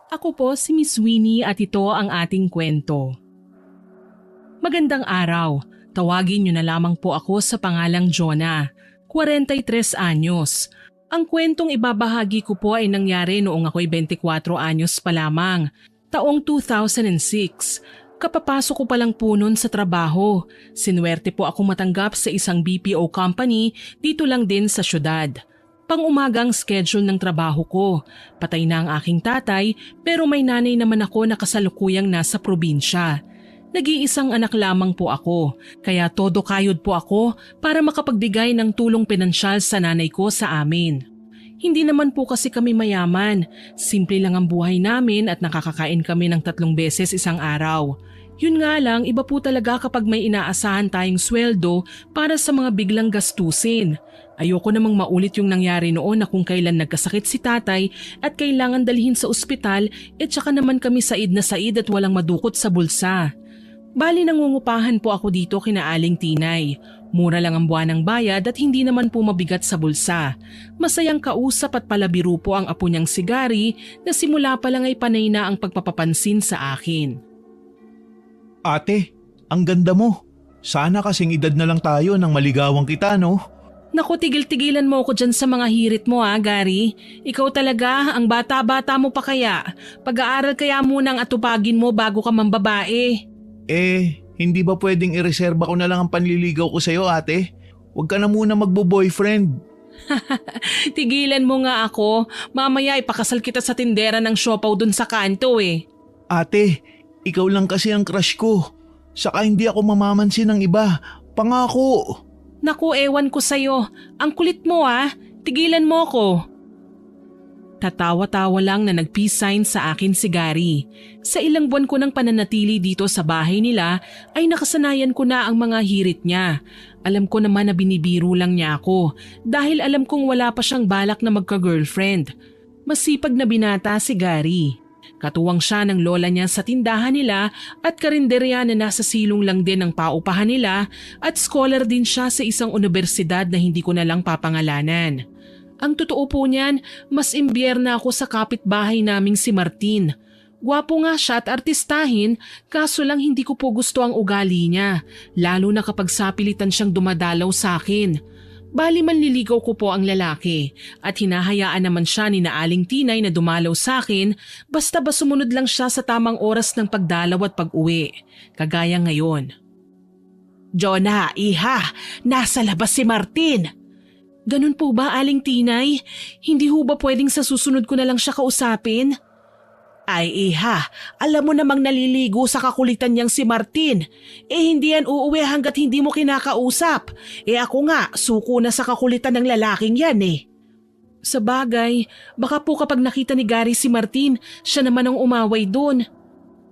Ako po si Miss Winnie at ito ang ating kwento. Magandang araw. Tawagin niyo na lamang po ako sa pangalang Jonah, 43 anyos. Ang kwentong ibabahagi ko po ay nangyari noong ako'y 24 anyos pa lamang, taong 2006. Kapapasok ko pa lang po noon sa trabaho. Sinuwerte po ako matanggap sa isang BPO company dito lang din sa syudad. Pang-umagang schedule ng trabaho ko. Patay na ang aking tatay pero may nanay naman ako na kasalukuyang nasa probinsya. Nag-iisang anak lamang po ako, kaya todo kayod po ako para makapagbigay ng tulong pinansyal sa nanay ko sa amin. Hindi naman po kasi kami mayaman, simple lang ang buhay namin at nakakakain kami ng 3 beses isang araw. Yun nga lang, iba po talaga kapag may inaasahan tayong sweldo para sa mga biglang gastusin. Ayoko namang maulit yung nangyari noon na kung kailan nagkasakit si tatay at kailangan dalhin sa ospital tsaka naman kami said na said at walang madukot sa bulsa. Bali nangungupahan po ako dito kina Aling Tinay. Mura lang ang buwanang bayad at hindi naman po mabigat sa bulsa. Masayang kausap at palabiro po ang apo niyang si Gary na simula pa lang ay panay na ang pagpapapansin sa akin. Ate, ang ganda mo. Sana kasing edad na lang tayo nang maligawan kita, no? Naku, tigil-tigilan mo ako dyan sa mga hirit mo Gary. Ikaw talaga, ang bata-bata mo pa kaya. Pag-aaral kaya munang atupagin mo bago ka mambabae. Hindi ba pwedeng ireserba ko na lang ang panliligaw ko sa'yo, ate? Huwag ka na muna magbo-boyfriend. Tigilan mo nga ako. Mamaya ipakasal kita sa tindera ng siopaw dun sa kanto Ate, ikaw lang kasi ang crush ko. Saka hindi ako mamamansin ng iba. Pangako. Naku, ewan ko sa'yo. Ang kulit mo Tigilan mo ko. Tatawa-tawa lang na nag-peace sign sa akin si Gary. Sa ilang buwan ko ng pananatili dito sa bahay nila ay nakasanayan ko na ang mga hirit niya. Alam ko naman na binibiro lang niya ako dahil alam kong wala pa siyang balak na magka-girlfriend. Masipag na binata si Gary. Katuwang siya ng lola niya sa tindahan nila at karinderya na nasa silong lang din ang paupahan nila at scholar din siya sa isang universidad na hindi ko na lang papangalanan. Ang totoo po niyan, mas imbierna ako sa kapitbahay naming si Martin. Gwapo nga siya at artistahin, kaso lang hindi ko po gusto ang ugali niya, lalo na kapag sapilitan siyang dumadalaw sa akin. Bali manliligaw ko po ang lalaki at hinahayaan naman siya ni na Aling Tinay na dumalaw sa akin basta ba sumunod lang siya sa tamang oras ng pagdalaw at pag-uwi, kagaya ngayon. Jonah, iha, nasa labas si Martin! Ganun po ba, Aling Tinay? Hindi ho ba pwedeng sa susunod ko na lang siya kausapin? Ay iha, alam mo namang naliligo sa kakulitan niyang si Martin. Hindi yan uuwi hanggat hindi mo kinakausap. Ako nga, suko na sa kakulitan ng lalaking yan Sa bagay, baka po kapag nakita ni Gary si Martin, siya naman ang umaway dun.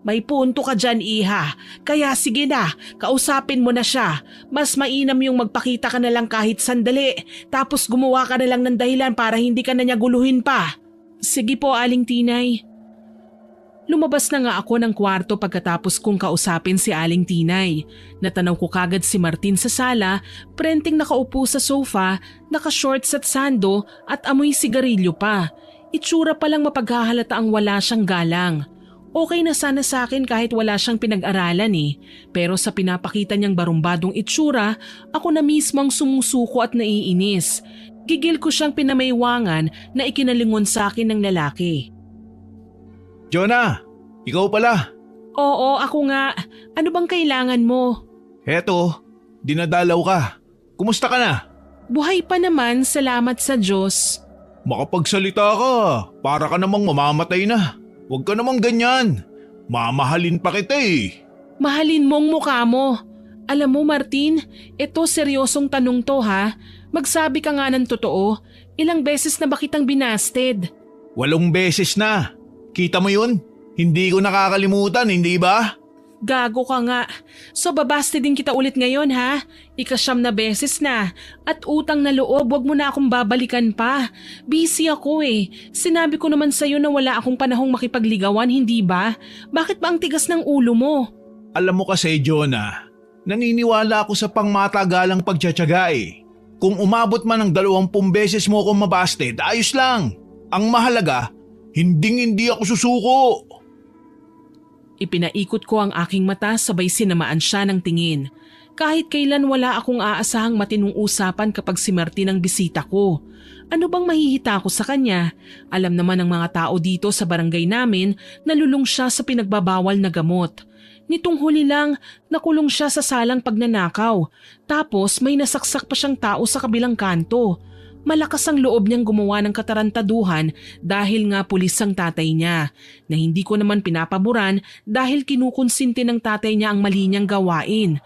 May punto ka dyan, iha. Kaya sige na, kausapin mo na siya. Mas mainam yung magpakita ka na lang kahit sandali, tapos gumawa ka na lang ng dahilan para hindi ka na niya guluhin pa. Sige po, Aling Tinay. Lumabas na nga ako ng kwarto pagkatapos kong kausapin si Aling Tinay. Natanaw ko kagad si Martin sa sala, prenting nakaupo sa sofa, naka-shorts at sando at amoy sigarilyo pa. Itsura pa lang mapaghahalata ang wala siyang galang. Okay na sana sa akin kahit wala siyang pinag-aralan pero sa pinapakita niyang barumbadong itsura, ako na mismo ang sumusuko at naiinis. Gigil ko siyang pinamaywangan na ikinalingon sa akin ng lalaki. Jonah, ikaw pala. Oo, ako nga. Ano bang kailangan mo? Heto, dinadalaw ka. Kumusta ka na? Buhay pa naman, salamat sa Diyos. Makapagsalita ka, para ka namang mamamatay na. Huwag ka namang ganyan. Mamahalin pa kita Mahalin mong mukha mo. Alam mo Martin, ito seryosong tanong to Magsabi ka nga ng totoo. Ilang beses na ba kitang binasted? 8 beses na. Kita mo yun? Hindi ko nakakalimutan, hindi ba? Gago ka nga. So babaste din kita ulit ngayon Ika-9 na beses na. At utang na loob, wag mo na akong babalikan pa. Busy ako Sinabi ko naman sa'yo na wala akong panahong makipagligawan, hindi ba? Bakit ba ang tigas ng ulo mo? Alam mo kasi, Jonah, naniniwala ako sa pangmatagalang pagtsatsaga Kung umabot man ng 20 beses mo akong mabasted, ayos lang. Ang mahalaga, Hinding-hindi ako susuko. Ipinaikot ko ang aking mata sabay sinamaan siya ng tingin. Kahit kailan wala akong aasahang matinong usapan kapag si Martin ang bisita ko. Ano bang mahihita ko sa kanya? Alam naman ng mga tao dito sa barangay namin na lulong siya sa pinagbabawal na gamot. Nitong huli lang, nakulong siya sa salang pagnanakaw. Tapos may nasaksak pa siyang tao sa kabilang kanto. Malakas ang loob niyang gumawa ng katarantaduhan dahil nga pulis ang tatay niya, na hindi ko naman pinapaboran dahil kinukonsinti ng tatay niya ang mali niyang gawain.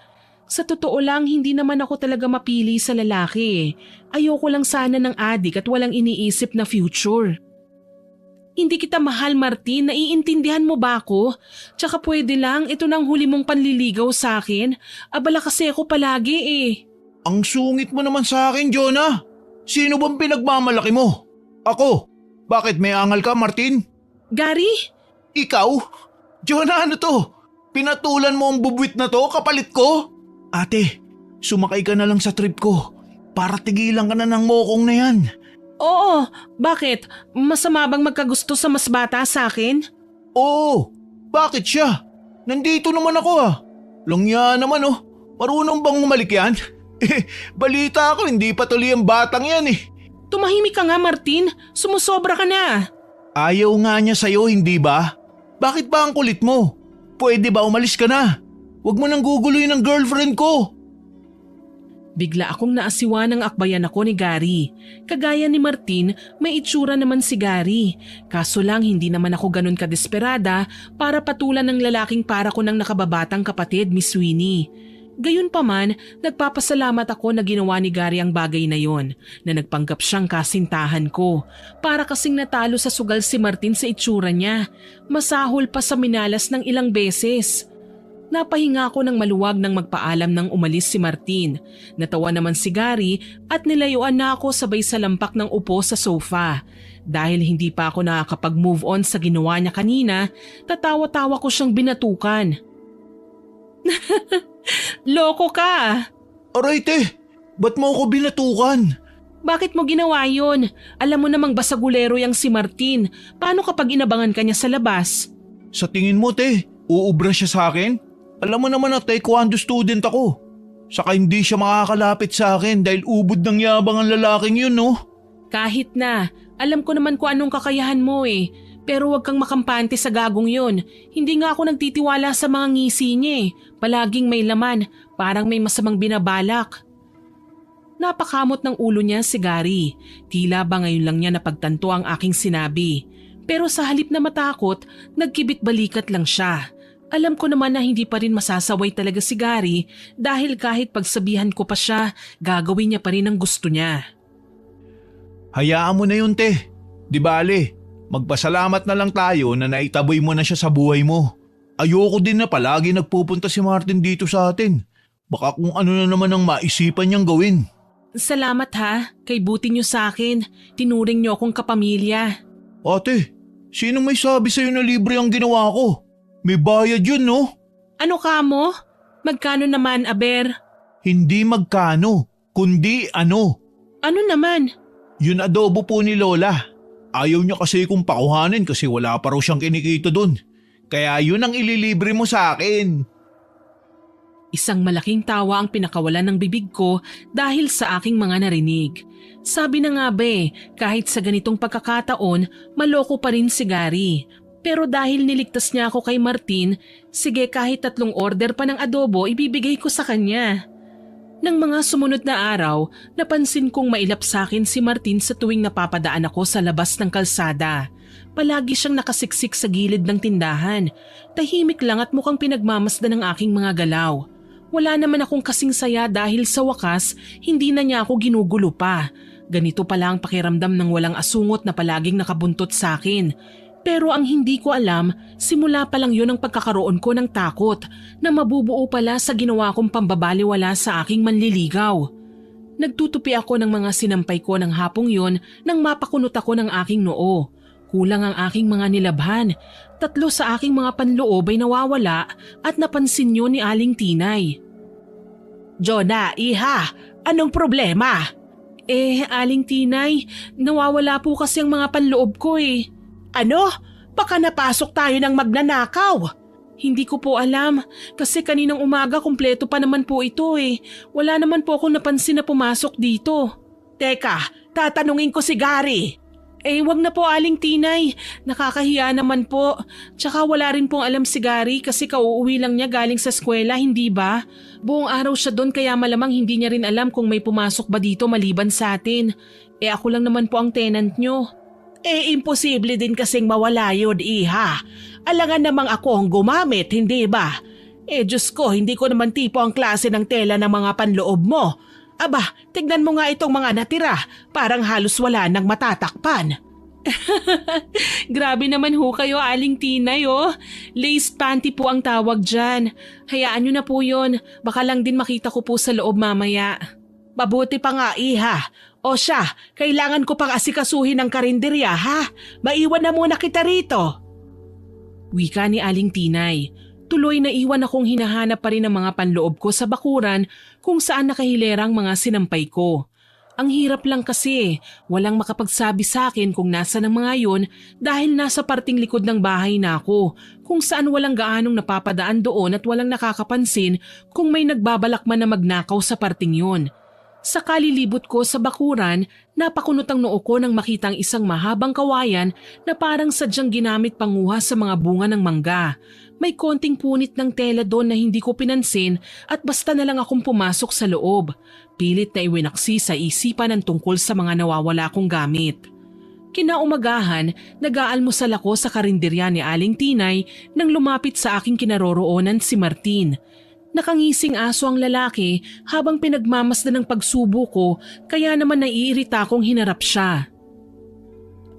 Sa totoo lang, hindi naman ako talaga mapili sa lalaki. Ayoko lang sana ng adik at walang iniisip na future. Hindi kita mahal, Martin. Naiintindihan mo ba ako? Tsaka pwede lang, ito nang huli mong panliligaw sa akin. Abala kasi ako palagi eh. Ang sungit mo naman sa akin, Jonah. Sino bang pinagmamalaki mo? Ako? Bakit may angal ka, Martin? Gary? Ikaw? Jonah, ano to? Pinatulan mo ang bubwit na to, kapalit ko? Ate, sumakay ka na lang sa trip ko para tigilan ka na ng mokong na yan. Oo, bakit? Masama bang magkagusto sa mas bata sa akin? Oo, bakit siya? Nandito naman ako Langya naman marunong bang umalik yan? Balita ko hindi pa tuloy ang batang yan Tumahimik ka nga, Martin. Sumusobra ka na. Ayaw nga niya sa'yo, hindi ba? Bakit ba ang kulit mo? Pwede ba umalis ka na? Huwag mo nang guguloyin ang girlfriend ko. Bigla akong naasiwa ng akbayan ako ni Gary. Kagaya ni Martin, may itsura naman si Gary. Kaso lang hindi naman ako ganun kadesperada para patulan ng lalaking para ko ng nakababatang kapatid, Miss Winnie. Gayunpaman, nagpapasalamat ako na ginawa ni Gary ang bagay na yon, na nagpanggap siyang kasintahan ko. Para kasing natalo sa sugal si Martin sa itsura niya. Masahol pa sa minalas ng ilang beses. Napahinga ako ng maluwag nang magpaalam nang umalis si Martin. Natawa naman si Gary at nilayuan na ako sabay sa lampak ng upo sa sofa. Dahil hindi pa ako nakakapag-move on sa ginawa niya kanina, tatawa-tawa ko siyang binatukan. Loko ka! Aray te, ba't mo ako binatukan? Bakit mo ginawa yun? Alam mo namang basagulero yang si Martin. Paano kapag inabangan ka niya sa labas? Sa tingin mo te, uubra siya sa akin? Alam mo naman na taekwondo student ako. Saka hindi siya makakalapit sa akin dahil ubod ng yabang ang lalaking yun Kahit na, alam ko naman kung anong kakayahan mo Pero huwag kang makampante sa gagong yun. Hindi nga ako nagtitiwala sa mga ngisi niya Palaging may laman, parang may masamang binabalak. Napakamot ng ulo niya si Gary. Tila ba ngayon lang niya napagtanto ang aking sinabi. Pero sa halip na matakot, nagkibit balikat lang siya. Alam ko naman na hindi pa rin masasaway talaga si Gary dahil kahit pagsabihan ko pa siya, gagawin niya pa rin ang gusto niya. Hayaan mo na yun te. Di bale, magpasalamat na lang tayo na naitaboy mo na siya sa buhay mo. Ayoko din na palagi nagpupunta si Martin dito sa atin. Baka kung ano na naman ang maisipan niyang gawin. Salamat ha, kay buti niyo sa akin. Tinuring niyo akong kapamilya. Ate, sinong may sabi sa'yo na libre ang ginawa ko? May bayad yun Ano ka mo? Magkano naman, Aber? Hindi magkano, kundi ano. Ano naman? Yun adobo po ni Lola. Ayaw niya kasi kung pakuhanin kasi wala pa raw siyang kinikita dun. Kaya yun ang ililibre mo sa akin. Isang malaking tawa ang pinakawalan ng bibig ko dahil sa aking mga narinig. Sabi na nga kahit sa ganitong pagkakataon, maloko pa rin si Gary. Pero dahil niligtas niya ako kay Martin, sige kahit 3 order pa ng adobo ibibigay ko sa kanya. Nang mga sumunod na araw, napansin kong mailap sa akin si Martin sa tuwing napapadaan ako sa labas ng kalsada. Palagi siyang nakasiksik sa gilid ng tindahan. Tahimik lang at mukhang pinagmamasdan ng aking mga galaw. Wala naman akong kasing saya dahil sa wakas, hindi na niya ako ginugulo pa. Ganito pala ang pakiramdam ng walang asungot na palaging nakabuntot sa akin. Pero ang hindi ko alam, simula pa lang yun ang pagkakaroon ko ng takot na mabubuo pala sa ginawa kong pambabaliwala sa aking manliligaw. Nagtutupi ako ng mga sinampay ko ng hapong yun nang mapakunot ako ng aking noo. Kulang ang aking mga nilabhan. 3 sa aking mga panloob ay nawawala at napansin yun ni Aling Tinay. Jonah, iha, anong problema? Aling Tinay, nawawala po kasi ang mga panloob ko Ano? Baka napasok tayo ng magnanakaw. Hindi ko po alam kasi kaninang umaga kumpleto pa naman po ito eh. Wala naman po akong napansin na pumasok dito. Teka, tatanungin ko si Gary. Wag na po Aling Tinay. Nakakahiya naman po. Tsaka wala rin pong alam si Gary kasi kauuwi lang niya galing sa eskwela, hindi ba? Buong araw siya doon kaya malamang hindi niya rin alam kung may pumasok ba dito maliban sa atin. Ako lang naman po ang tenant nyo. Imposible din kasing mawala yun, iha. Alangan namang ako ang gumamit, hindi ba? Diyos ko, hindi ko naman tipo ang klase ng tela ng mga panloob mo. Aba, tignan mo nga itong mga natira. Parang halos wala nang matatakpan. Grabe naman ho kayo, Aling Tinay oh. Lace panty po ang tawag dyan. Hayaan nyo na po yun. Baka lang din makita ko po sa loob mamaya. Mabuti pa nga, iha. O siya, kailangan ko pang asikasuhin ng karinderya, ha? Maiwan na muna kita rito. Wika ni Aling Tinay. Tuloy na iwan akong hinahanap pa rin ang mga panloob ko sa bakuran kung saan nakahilerang mga sinampay ko. Ang hirap lang kasi, walang makapagsabi sa akin kung nasa ng mga yon dahil nasa parting likod ng bahay na ako, kung saan walang gaanong napapadaan doon at walang nakakapansin kung may nagbabalak man na magnakaw sa parting yon. Sa kalilibot ko sa bakuran, napakunot ang noo ko nang makitang isang mahabang kawayan na parang sadyang ginamit panguha sa mga bunga ng mangga. May konting punit ng tela doon na hindi ko pinansin at basta na lang akong pumasok sa loob. Pilit na iwinaksi sa isipan ng tungkol sa mga nawawala kong gamit. Kinaumagahan, nag-aalmusal ako sa karinderya ni Aling Tinay nang lumapit sa aking kinaroroonan si Martin. Nakangising aso ang lalaki habang pinagmamasdan ng pagsubo ko kaya naman naiirita akong hinarap siya.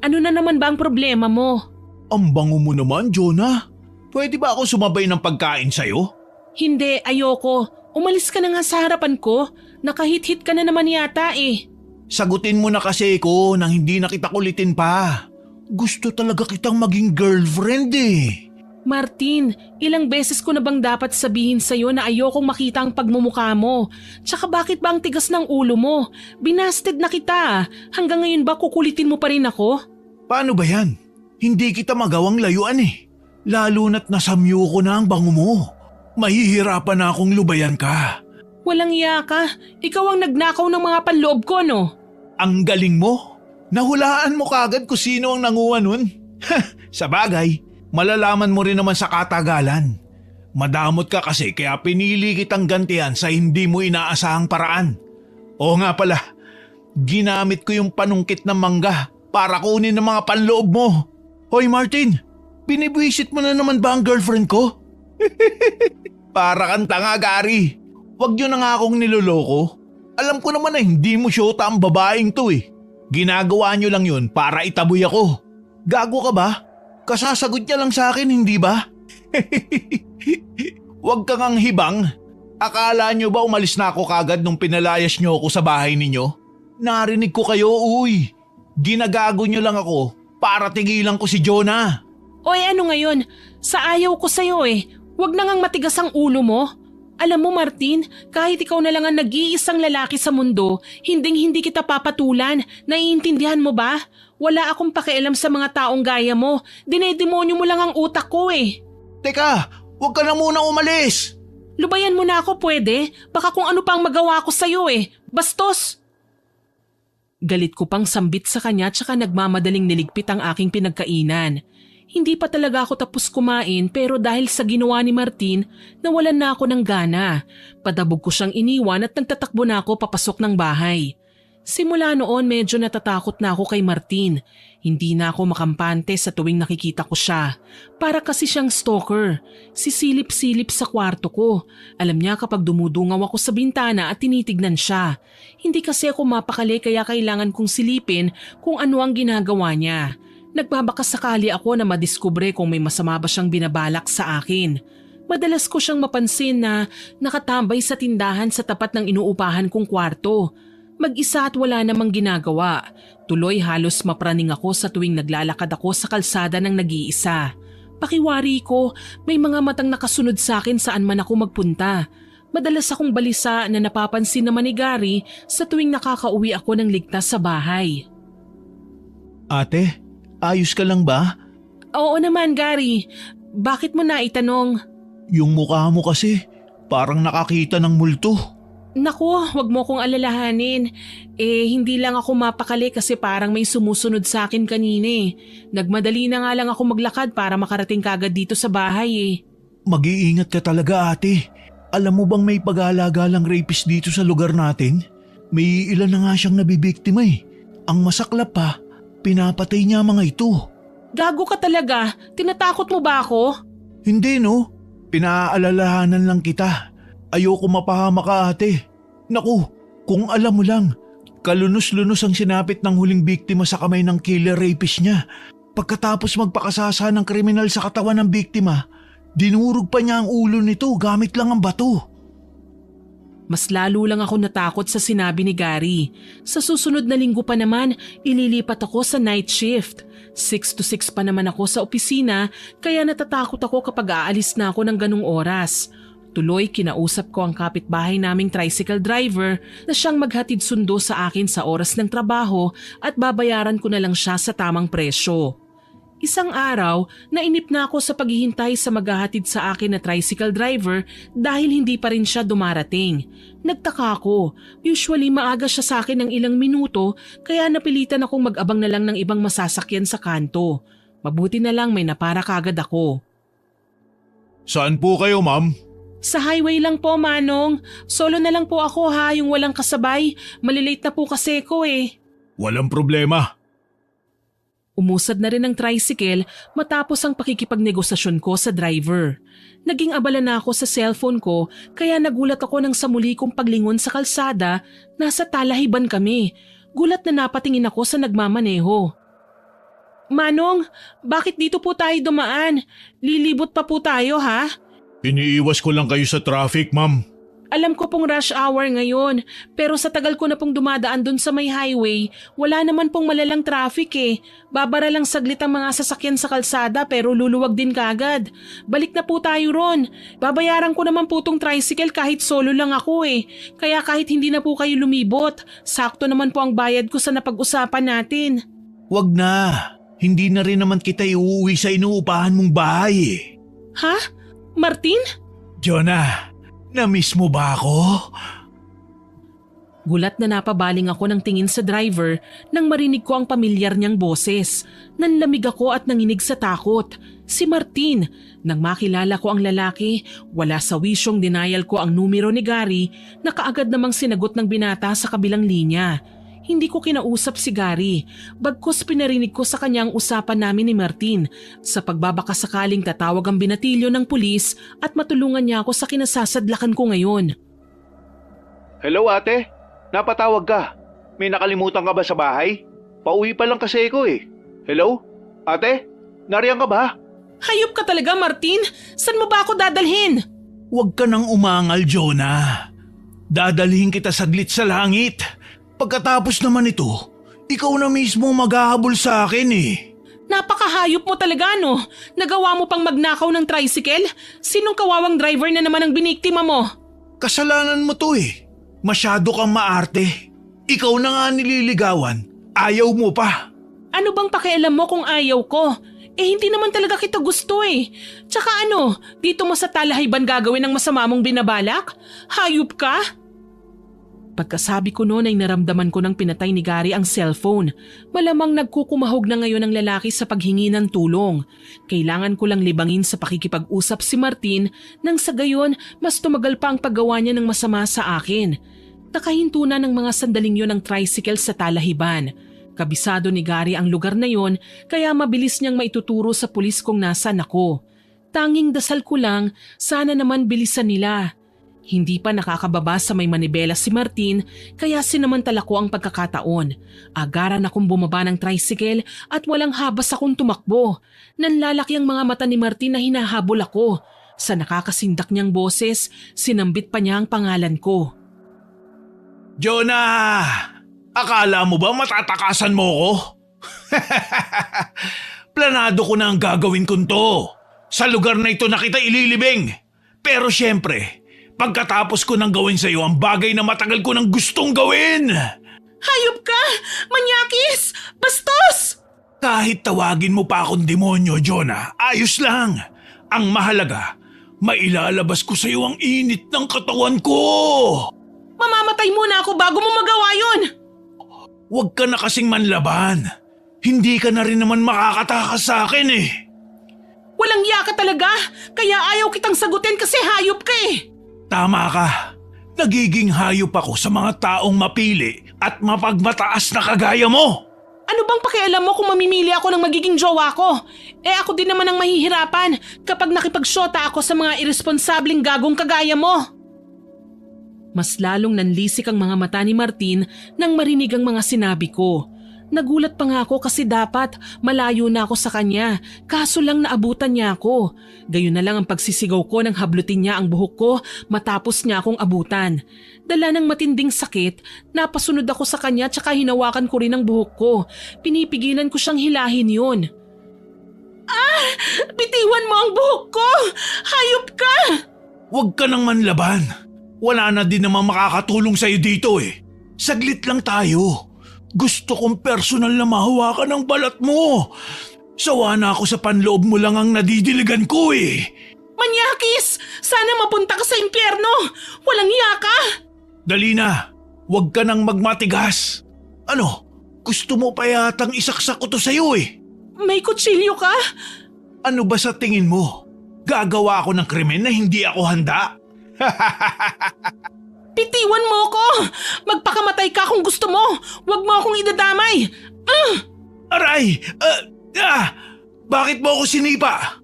Ano na naman ba ang problema mo? Ang bango mo naman, Jonah. Pwede ba ako sumabay ng pagkain sa'yo? Hindi, ayoko. Umalis ka na nga sa harapan ko. Nakahit-hit ka na naman yata eh. Sagutin mo na kasi ko nang hindi na kita kulitin pa. Gusto talaga kitang maging girlfriend eh. Martin, ilang beses ko na bang dapat sabihin sa'yo na ayokong makita ang pagmumukha mo? Tsaka bakit ba ang tigas ng ulo mo? Binasted na kita. Hanggang ngayon ba kukulitin mo pa rin ako? Paano ba yan? Hindi kita magawang layuan eh. Lalo na't nasamyo ko na ang bango mo. Mahihirapan na akong lubayan ka. Walang iya ka. Ikaw ang nagnakaw ng mga panloob ko, no? Ang galing mo. Nahulaan mo kagad kung sino ang nanguha nun. Sa bagay, malalaman mo rin naman sa katagalan. Madamot ka kasi kaya pinili kitang gantihan sa hindi mo inaasahang paraan. Oo nga pala, ginamit ko yung panungkit ng mangga para kunin ang mga panloob mo. Hoy Martin, binibwisit mo na naman ba ang girlfriend ko? Para kang tanga, Gary. Huwag nyo na nga akong niloloko. Alam ko naman na hindi mo syota ang babaeng to eh. Ginagawa nyo lang yun para itaboy ako. Gago ka ba? Kasasagot niya lang sa akin, hindi ba? Huwag kang ang hibang. Akala nyo ba umalis na ako kagad nung pinalayas nyo ako sa bahay ninyo? Narinig ko kayo, uy. Ginagago nyo lang ako para tigilan ko si Jonah. Oy, ano ngayon? Sa ayaw ko sa'yo eh. Huwag na ngang matigas ang ulo mo. Alam mo Martin, kahit ikaw na lang ang nag-iisang lalaki sa mundo, hindi kita papatulan. Naiintindihan mo ba? Wala akong pakialam sa mga taong gaya mo. Dinedemonyo mo lang ang utak ko eh. Teka, huwag ka na muna umalis. Lubayan mo na ako pwede? Baka kung ano pang magawa ko sa'yo eh. Bastos! Galit ko pang sambit sa kanya tsaka nagmamadaling niligpit ang aking pinagkainan. Hindi pa talaga ako tapos kumain pero dahil sa ginawa ni Martin, nawalan na ako ng gana. Padabog ko siyang iniwan at nagtatakbo na ako papasok ng bahay. Simula noon medyo natatakot na ako kay Martin. Hindi na ako makampante sa tuwing nakikita ko siya. Para kasi siyang stalker. Sisilip-silip sa kwarto ko. Alam niya kapag dumudungaw ako sa bintana at tinitignan siya. Hindi kasi ako mapakali kaya kailangan kong silipin kung ano ang ginagawa niya. Nagbabakasakali ako na madiskubre kung may masama ba siyang binabalak sa akin. Madalas ko siyang mapansin na nakatambay sa tindahan sa tapat ng inuupahan kong kwarto. Mag-isa at wala namang ginagawa. Tuloy halos mapraning ako sa tuwing naglalakad ako sa kalsada ng nag-iisa. Pakiwari ko, may mga matang nakasunod sa akin saan man ako magpunta. Madalas akong balisa na napapansin naman ni Gary sa tuwing nakakauwi ako ng ligtas sa bahay. Ate, ayos ka lang ba? Oo naman, Gary. Bakit mo na itanong? Yung mukha mo kasi, parang nakakita ng multo. Naku, wag mo kong alalahanin. Hindi lang ako mapakali kasi parang may sumusunod sa akin kanina eh. Nagmadali na nga lang ako maglakad para makarating kagad dito sa bahay eh. Mag-iingat ka talaga ate. Alam mo bang may pag-aalaga-lang rapist dito sa lugar natin? May ilan na nga siyang nabibiktima eh. Ang masaklap pa, pinapatay niya mga ito. Gago ka talaga. Tinatakot mo ba ako? Hindi no, pinaalalahanan lang kita. Ayoko mapahama ka ate. Naku, kung alam mo lang, kalunos-lunos ang sinapit ng huling biktima sa kamay ng killer rapist niya. Pagkatapos magpakasasa ng kriminal sa katawan ng biktima, dinurog pa niya ang ulo nito gamit lang ang bato. Mas lalo lang ako natakot sa sinabi ni Gary. Sa susunod na linggo pa naman, ililipat ako sa night shift. 6 to 6 pa naman ako sa opisina, kaya natatakot ako kapag aalis na ako ng ganung oras. Tuloy kinausap ko ang kapitbahay naming tricycle driver na siyang maghatid sundo sa akin sa oras ng trabaho at babayaran ko na lang siya sa tamang presyo. Isang araw, nainip na ako sa paghihintay sa maghahatid sa akin na tricycle driver dahil hindi pa rin siya dumarating. Nagtaka ako, usually maaga siya sa akin ng ilang minuto kaya napilitan akong mag-abang na lang ng ibang masasakyan sa kanto. Mabuti na lang may napara kagad ako. Saan po kayo ma'am? Sa highway lang po, Manong. Solo na lang po ako ha, yung walang kasabay. Malilate na po kasi ko eh. Walang problema. Umusad na rin ang tricycle matapos ang pakikipagnegosasyon ko sa driver. Naging abala na ako sa cellphone ko kaya nagulat ako nang sa muli kong paglingon sa kalsada, nasa talahiban kami. Gulat na napatingin ako sa nagmamaneho. Manong, bakit dito po tayo dumaan? Lilibot pa po tayo ha? Iniiwas ko lang kayo sa traffic ma'am. Alam ko pong rush hour ngayon, pero sa tagal ko na pong dumadaan dun sa may highway, wala naman pong malalang traffic eh. Babara lang saglit ang mga sasakyan sa kalsada pero luluwag din kagad. Balik na po tayo ron. Babayaran ko naman po tong tricycle kahit solo lang ako eh. Kaya kahit hindi na po kayo lumibot, sakto naman po ang bayad ko sa napag-usapan natin. Wag na. Hindi na rin naman kita iuwi sa inuupahan mong bahay eh. Ha? Martin? Jonah, na-miss mo ba ako? Gulat na napabaling ako ng tingin sa driver nang marinig ko ang pamilyar niyang boses. Nanlamig ako at nanginig sa takot. Si Martin. Nang makilala ko ang lalaki, wala sa wisyong denial ko ang numero ni Gary na kaagad namang sinagot ng binata sa kabilang linya. Hindi ko kinausap si Gary, bagkus pinarinig ko sa kanya ang usapan namin ni Martin sa pagbabakasakaling tatawag ang binatilyo ng pulis at matulungan niya ako sa kinasasadlakan ko ngayon. Hello ate, napatawag ka. May nakalimutan ka ba sa bahay? Pauwi pa lang kasi ako eh. Hello? Ate, nariyan ka ba? Hayop ka talaga, Martin! Saan mo ba ako dadalhin? Huwag ka nang umangal, Jonah. Dadalhin kita saglit sa langit. Pagkatapos naman ito, ikaw na mismo maghahabol sa akin eh. Napakahayop mo talaga no? Nagawa mo pang magnakaw ng tricycle? Sinong kawawang driver na naman ang biniktima mo? Kasalanan mo to eh. Masyado kang maarte. Ikaw na nga nililigawan. Ayaw mo pa. Ano bang pakialam mo kung ayaw ko? Hindi naman talaga kita gusto eh. Tsaka ano, dito mo sa talahiban gagawin ng masama mong binabalak? Hayop ka? Pagkasabi ko noon ay naramdaman ko ng pinatay ni Gary ang cellphone. Malamang nagkukumahog na ngayon ang lalaki sa paghingi ng tulong. Kailangan ko lang libangin sa pakikipag-usap si Martin nang sa gayon mas tumagal pa ang paggawa niya ng masama sa akin. Nakahinto na ng mga sandaling yon ang tricycle sa talahiban. Kabisado ni Gary ang lugar na yon kaya mabilis niyang maituturo sa pulis kung nasan ako. Tanging dasal ko lang, sana naman bilisan nila. Hindi pa nakakababa sa may manibela si Martin kaya sinamantala ko ang pagkakataon. Agaran akong bumaba ng tricycle at walang habas akong tumakbo. Nanlalaki ang mga mata ni Martin na hinahabol ako. Sa nakakasindak niyang boses, sinambit pa niya ang pangalan ko. Jonah! Akala mo ba matatakasan mo ko? Planado ko na ang gagawin ko to. Sa lugar na ito na kita ililibing. Pero syempre, pagkatapos ko nang gawin sa iyo ang bagay na matagal ko nang gustong gawin. Hayop ka! Manyakis! Bastos! Kahit tawagin mo pa akong demonyo, Jonah, ayos lang. Ang mahalaga, mailalabas ko sa iyo ang init ng katawan ko. Mamamatay muna ako bago mo magawa yun! Huwag ka na kasing manlaban. Hindi ka na rin naman makakatakas sa akin eh. Walang iya ka talaga, kaya ayaw kitang sagutin kasi hayop ka eh! Tama ka. Nagiging hayop ako sa mga taong mapili at mapagmataas na kagaya mo. Ano bang pakialam mo kung mamimili ako ng magiging jowa ko? Eh ako din naman ang mahihirapan kapag nakipagsyota ako sa mga irresponsabling gagong kagaya mo. Mas lalong nanlisik ang mga mata ni Martin nang marinig ang mga sinabi ko. Nagulat pa nga ako kasi dapat malayo na ako sa kanya, kaso lang naabutan niya ako. Gayon na lang ang pagsisigaw ko nang hablutin niya ang buhok ko matapos niya akong abutan. Dala ng matinding sakit, napasunod ako sa kanya tsaka hinawakan ko rin ang buhok ko. Pinipigilan ko siyang hilahin yun. Bitiwan mo ang buhok ko! Hayop ka! Huwag ka nang manlaban. Wala na din naman makakatulong sa'yo dito eh. Saglit lang tayo. Gusto kong personal na mahawakan ang balat mo. Sawa na ako sa panloob mo lang ang nadidiligan ko eh. Manyakis! Sana mapunta ka sa impyerno! Walang iya ka! Dali na, huwag ka nang magmatigas. Ano, gusto mo pa yatang isaksak ko to sa'yo eh. May kutsilyo ka? Ano ba sa tingin mo? Gagawa ako ng krimen na hindi ako handa? Bitiwan mo ko! Magpakamatay ka kung gusto mo! Huwag mo akong idadamay! Aray! Bakit mo ako sinipa?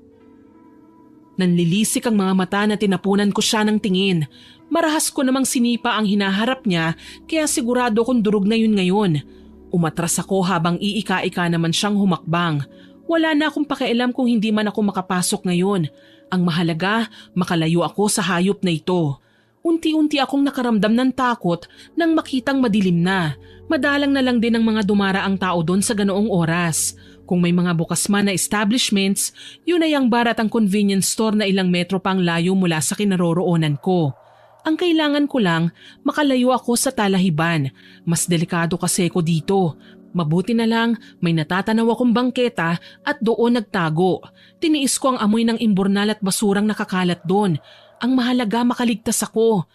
Nanlilisik ang mga mata na tinapunan ko siya ng tingin. Marahas ko namang sinipa ang hinaharap niya kaya sigurado kong durog na yun ngayon. Umatras ako habang iika-ika naman siyang humakbang. Wala na akong pakialam kung hindi man ako makapasok ngayon. Ang mahalaga, makalayo ako sa hayop na ito. Unti-unti akong nakaramdam ng takot nang makitang madilim na. Madalang na lang din ang mga dumaraang tao doon sa ganoong oras. Kung may mga bukas man na establishments, yun ay ang bar at ang convenience store na ilang metro pang layo mula sa kinaroroonan ko. Ang kailangan ko lang, makalayo ako sa talahiban. Mas delikado kasi ko dito. Mabuti na lang, may natatanaw akong bangketa at doon nagtago. Tiniis ko ang amoy ng imbornal at basurang nakakalat doon. Ang mahalaga makaligtas ako.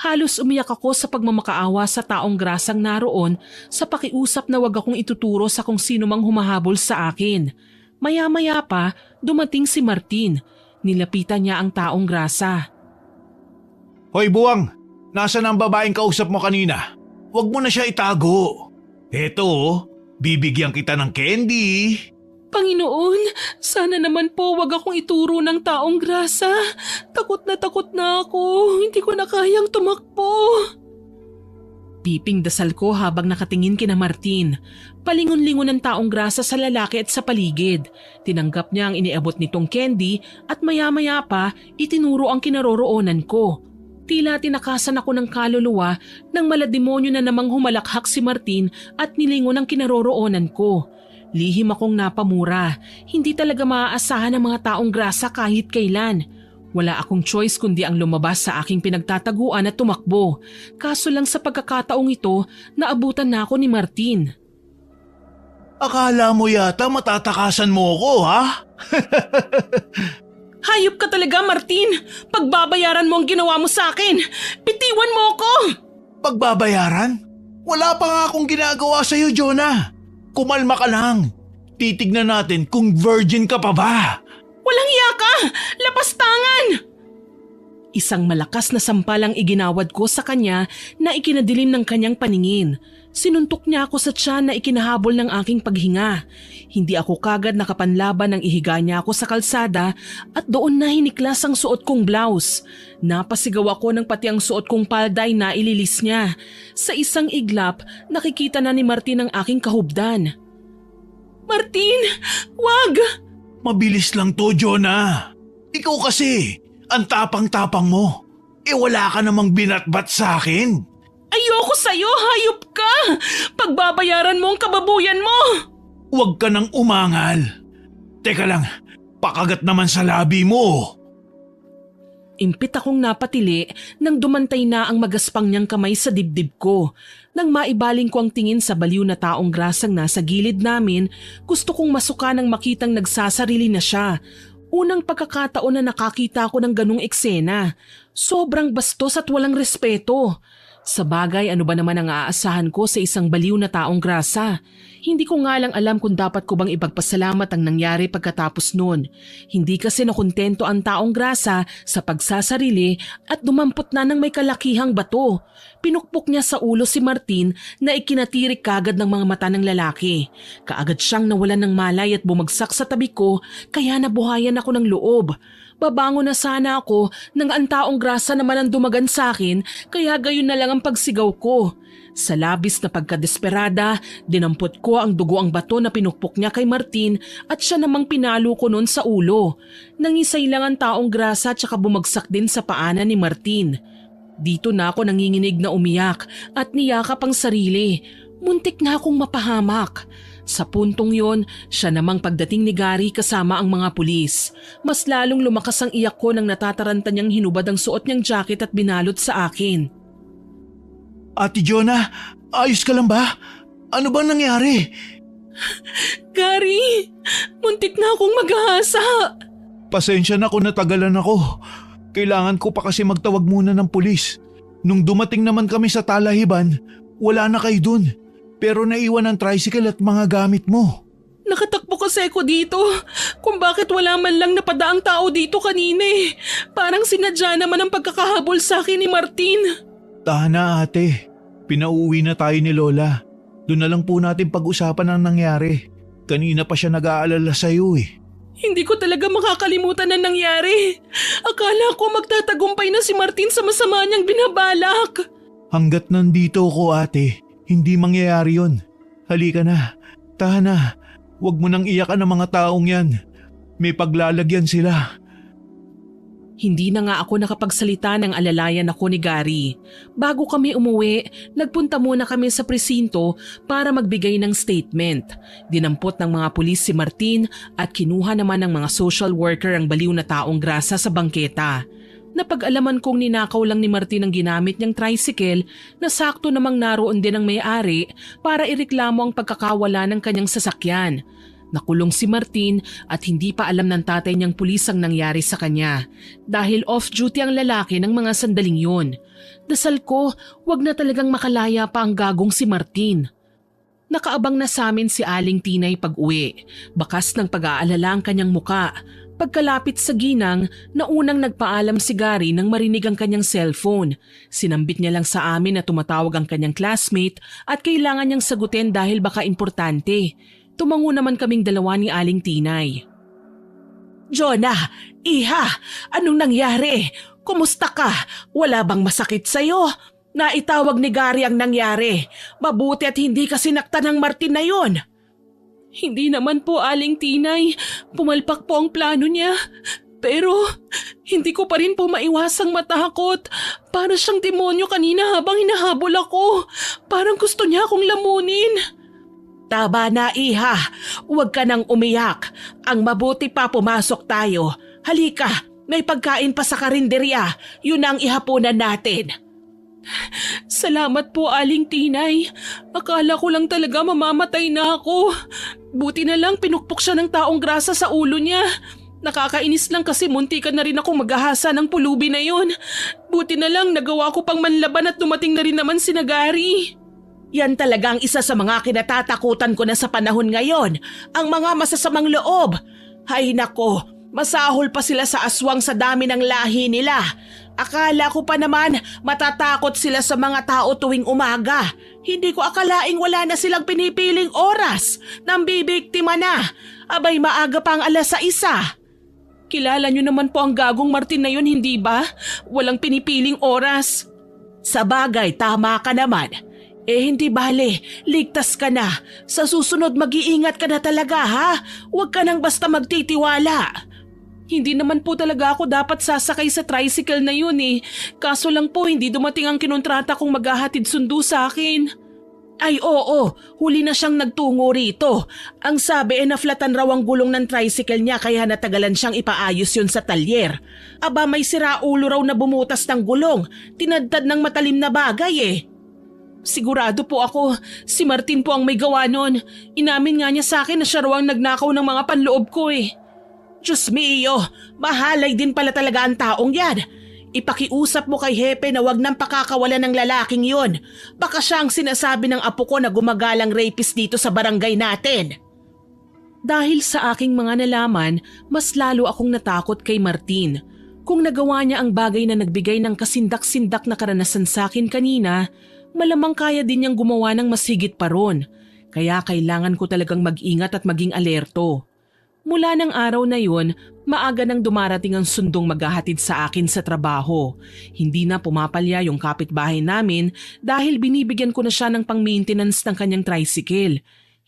Halos umiyak ako sa pagmamakaawa sa taong grasang naroon sa pakiusap na wag akong ituturo sa kung sino mang humahabol sa akin. Maya-maya pa, dumating si Martin. Nilapitan niya ang taong grasa. Hoy buwang, nasaan ang babaeng kausap mo kanina? Huwag mo na siya itago. Eto, bibigyan kita ng candy. Panginoon, sana naman po wag akong ituro ng taong grasa. Takot na ako. Hindi ko na kayang tumakbo. Piping dasal ko habang nakatingin kina Martin. Palingon-lingon ng taong grasa sa lalaki at sa paligid. Tinanggap niya ang iniabot nitong candy at maya-maya pa itinuro ang kinaroroonan ko. Tila tinakasan ako ng kaluluwa nang malademonyo na namang humalakhak si Martin at nilingon ang kinaroroonan ko. Lihim akong napamura. Hindi talaga maaasahan ang mga taong grasa kahit kailan. Wala akong choice kundi ang lumabas sa aking pinagtataguan at tumakbo. Kaso lang sa pagkakataong ito, naabutan na ako ni Martin. Akala mo yata matatakasan mo ko, ha? Hayop ka talaga, Martin! Pagbabayaran mo ang ginawa mo sa akin! Bitiwan mo ko! Pagbabayaran? Wala pa nga akong ginagawa sa'yo, Jonah. Kumalma ka lang. Titignan natin kung virgin ka pa ba. Walang iya ka! Lapastangan! Isang malakas na sampalang iginawad ko sa kanya na ikinadilim ng kanyang paningin. Sinuntok niya ako sa tiyan na ikinahabol ng aking paghinga. Hindi ako kagad nakapanlaban nang ihiga niya ako sa kalsada at doon na hiniklas ang suot kong blouse. Napasigaw ako ng pati ang suot kong palday na ililis niya. Sa isang iglap, nakikita na ni Martin ang aking kahubdan. Martin, wag! Mabilis lang to, Jonah. Ikaw kasi, ang tapang-tapang mo. Wala ka namang binatbat sa akin. Ayoko sa'yo, hayop ka! Pagbabayaran mo ang kababuyan mo! Huwag ka nang umangal. Teka lang, pakagat naman sa labi mo. Impit akong napatili nang dumantay na ang magaspang niyang kamay sa dibdib ko. Nang maibaling ko ang tingin sa baliw na taong grasang nasa gilid namin, gusto kong masuka nang makitang nagsasarili na siya. Unang pagkakataon na nakakita ko ng ganung eksena. Sobrang bastos at walang respeto. Sa bagay, ano ba naman ang aasahan ko sa isang baliw na taong grasa? Hindi ko nga lang alam kung dapat ko bang ipagpasalamat ang nangyari pagkatapos noon. Hindi kasi nakontento ang taong grasa sa pagsasarili at dumampot na ng may kalakihang bato. Pinukpok niya sa ulo si Martin na ikinatirik kagad ng mga mata ng lalaki. Kaagad siyang nawalan ng malay at bumagsak sa tabi ko kaya nabuhayan ako ng loob. Babango na sana ako nang ang taong grasa naman ang dumagan sa akin kaya gayon na lang ang pagsigaw ko. Sa labis na pagkadesperada, dinampot ko ang dugo ang bato na pinukpok niya kay Martin at siya namang pinalo ko noon sa ulo. Nangisay lang ang taong grasa at saka bumagsak din sa paanan ni Martin. Dito na ako nanginginig na umiyak at niyakap ang sarili. Muntik na akong mapahamak. Sa puntong yon, siya namang pagdating ni Gary kasama ang mga pulis. Mas lalong lumakas ang iyak ko nang natataranta niyang hinubad ang suot niyang jacket at binalot sa akin. Ate Jonah, ayos ka lang ba? Ano bang nangyari? Gary, muntik na akong mag-ahasa. Pasensya na kung natagalan ako. Kailangan ko pa kasi magtawag muna ng pulis. Nung dumating naman kami sa Talahiban, wala na kayo dun. Pero naiwan ang tricycle at mga gamit mo. Nakatakbo kasi ako dito. Kung bakit wala man lang napadaang tao dito kanina eh. Parang sinadya naman ang pagkakahabol sa akin ni Martin. Tahan na ate. Pinauwi na tayo ni Lola. Doon na lang po natin pag-usapan ang nangyari. Kanina pa siya nag-aalala sa'yo eh. Hindi ko talaga makakalimutan ang nangyari. Akala ko magtatagumpay na si Martin sa masama niyang binabalak. Hanggat nandito ko ate, hindi mangyayari yun. Halika na. Tahan na. Huwag mo nang iyakan ang mga taong yan. May paglalagyan sila. Hindi na nga ako nakapagsalita ng alalayan ako ni Gary. Bago kami umuwi, nagpunta muna kami sa presinto para magbigay ng statement. Dinampot ng mga pulis si Martin at kinuha naman ng mga social worker ang baliw na taong grasa sa bangketa. Napag-alaman kong ninakaw lang ni Martin ang ginamit niyang tricycle na sakto namang naroon din ang may-ari para ireklamo ang pagkakawala ng kanyang sasakyan. Nakulong si Martin at hindi pa alam ng tatay niyang pulis ang nangyari sa kanya dahil off-duty ang lalaki ng mga sandaling yun. Dasal ko, wag na talagang makalaya pa ang gagong si Martin. Nakaabang na sa amin si Aling Tinay pag-uwi. Bakas ng pag-aalala ang kanyang muka. Pagkalapit sa ginang, naunang nagpaalam si Gary nang marinig ang kanyang cellphone. Sinambit niya lang sa amin na tumatawag ang kanyang classmate at kailangan niyang sagutin dahil baka importante. Tumango naman kaming dalawa ni Aling Tinay. Jonah, iha, anong nangyari? Kumusta ka? Wala bang masakit sa'yo? Naitawag ni Gary ang nangyari. Mabuti at hindi ka sinaktan ng Martin na yon. Hindi naman po, Aling Tinay. Pumalpak po ang plano niya. Pero hindi ko pa rin po maiwasang matakot. Para siyang demonyo kanina habang hinahabol ako. Parang gusto niya akong lamunin. Tama na, iha. Huwag ka nang umiyak. Ang mabuti pa pumasok tayo. Halika, may pagkain pa sa karinderya. Yun ang ihapunan natin. Salamat po, Aling Tinay. Akala ko lang talaga mamamatay na ako. Buti na lang pinukpok siya ng taong grasa sa ulo niya. Nakakainis lang kasi muntikan na rin ako maghahasa ng pulubi na yun. Buti na lang nagawa ko pang manlaban at dumating na rin naman si Gary. Yan talagang isa sa mga kinatatakutan ko na sa panahon ngayon, ang mga masasamang loob. Hay nako, masahol pa sila sa aswang sa dami ng lahi nila. Akala ko pa naman matatakot sila sa mga tao tuwing umaga. Hindi ko akalaing wala na silang pinipiling oras nang bibiktima na. Abay maaga pa ang 1:00. Kilala niyo naman po ang gagong Martin na yun, hindi ba? Walang pinipiling oras. Sa bagay, tama ka naman. Hindi bale, ligtas ka na. Sa susunod mag-iingat ka na talaga ha. Huwag ka nang basta magtitiwala. Hindi naman po talaga ako dapat sasakay sa tricycle na yun eh. Kaso lang po hindi dumating ang kinontrata kong maghahatid sundo sa akin. Ay oo, huli na siyang nagtungo rito. Ang sabi naflatan raw ang gulong ng tricycle niya kaya natagalan siyang ipaayos yun sa talyer. Aba may siraulo raw na bumutas ng gulong, tinadtad ng matalim na bagay eh. Sigurado po ako, si Martin po ang may gawa nun. Inamin nga niya sa akin na siya raw ang nagnakaw ng mga panloob ko eh. Diyos mio, mahalay din pala talaga ang taong yan. Ipakiusap mo kay Hepe na wag nang pakakawalan ng lalaking yon. Baka siya ang sinasabi ng apo ko na gumagalang rapist dito sa barangay natin. Dahil sa aking mga nalaman, mas lalo akong natakot kay Martin. Kung nagawa niya ang bagay na nagbigay ng kasindak-sindak na karanasan sa akin kanina, malamang kaya din niyang gumawa ng masigit pa ron. Kaya kailangan ko talagang mag-ingat at maging alerto. Mula ng araw na yun, maaga nang dumarating ang sundong maghahatid sa akin sa trabaho. Hindi na pumapalya yung kapitbahay namin dahil binibigyan ko na siya ng pang-maintenance ng kanyang tricycle.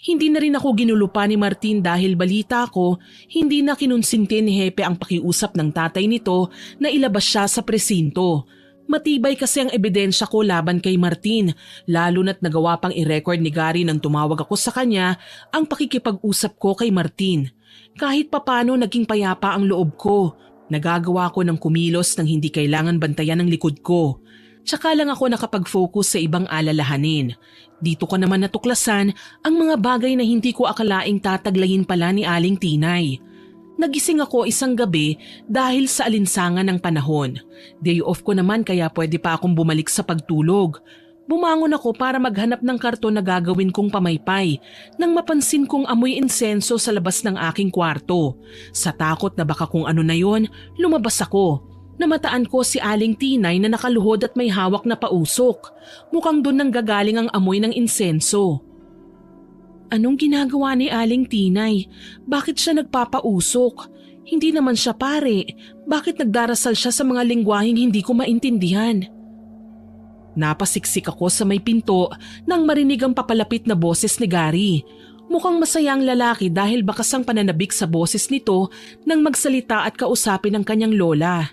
Hindi na rin ako ginulupa ni Martin dahil balita ko, hindi na kinunsinti ni Hepe ang pakiusap ng tatay nito na ilabas siya sa presinto. Matibay kasi ang ebidensya ko laban kay Martin, lalo na't nagawa pang i-record ni Gary nang tumawag ako sa kanya ang pakikipag-usap ko kay Martin. Kahit papano naging payapa ang loob ko. Nagagawa ko ng kumilos nang hindi kailangan bantayan ng likod ko. Tsaka lang ako nakapag-focus sa ibang alalahanin. Dito ko naman natuklasan ang mga bagay na hindi ko akalaing tataglayin pala ni Aling Tinay. Nagising ako isang gabi dahil sa alinsangan ng panahon. Day off ko naman kaya pwede pa akong bumalik sa pagtulog. Bumangon ako para maghanap ng karton na gagawin kong pamaypay nang mapansin kong amoy insenso sa labas ng aking kwarto. Sa takot na baka kung ano na yon, lumabas ako. Namataan ko si Aling Tinay na nakaluhod at may hawak na pausok. Mukhang doon nang gagaling ang amoy ng insenso. Anong ginagawa ni Aling Tinay? Bakit siya nagpapausok? Hindi naman siya pare. Bakit nagdarasal siya sa mga lingwaheng hindi ko maintindihan? Napasiksik ako sa may pinto nang marinig ang papalapit na boses ni Gary. Mukhang masaya ang lalaki dahil bakas ang pananabik sa boses nito nang magsalita at kausapin ang kanyang lola.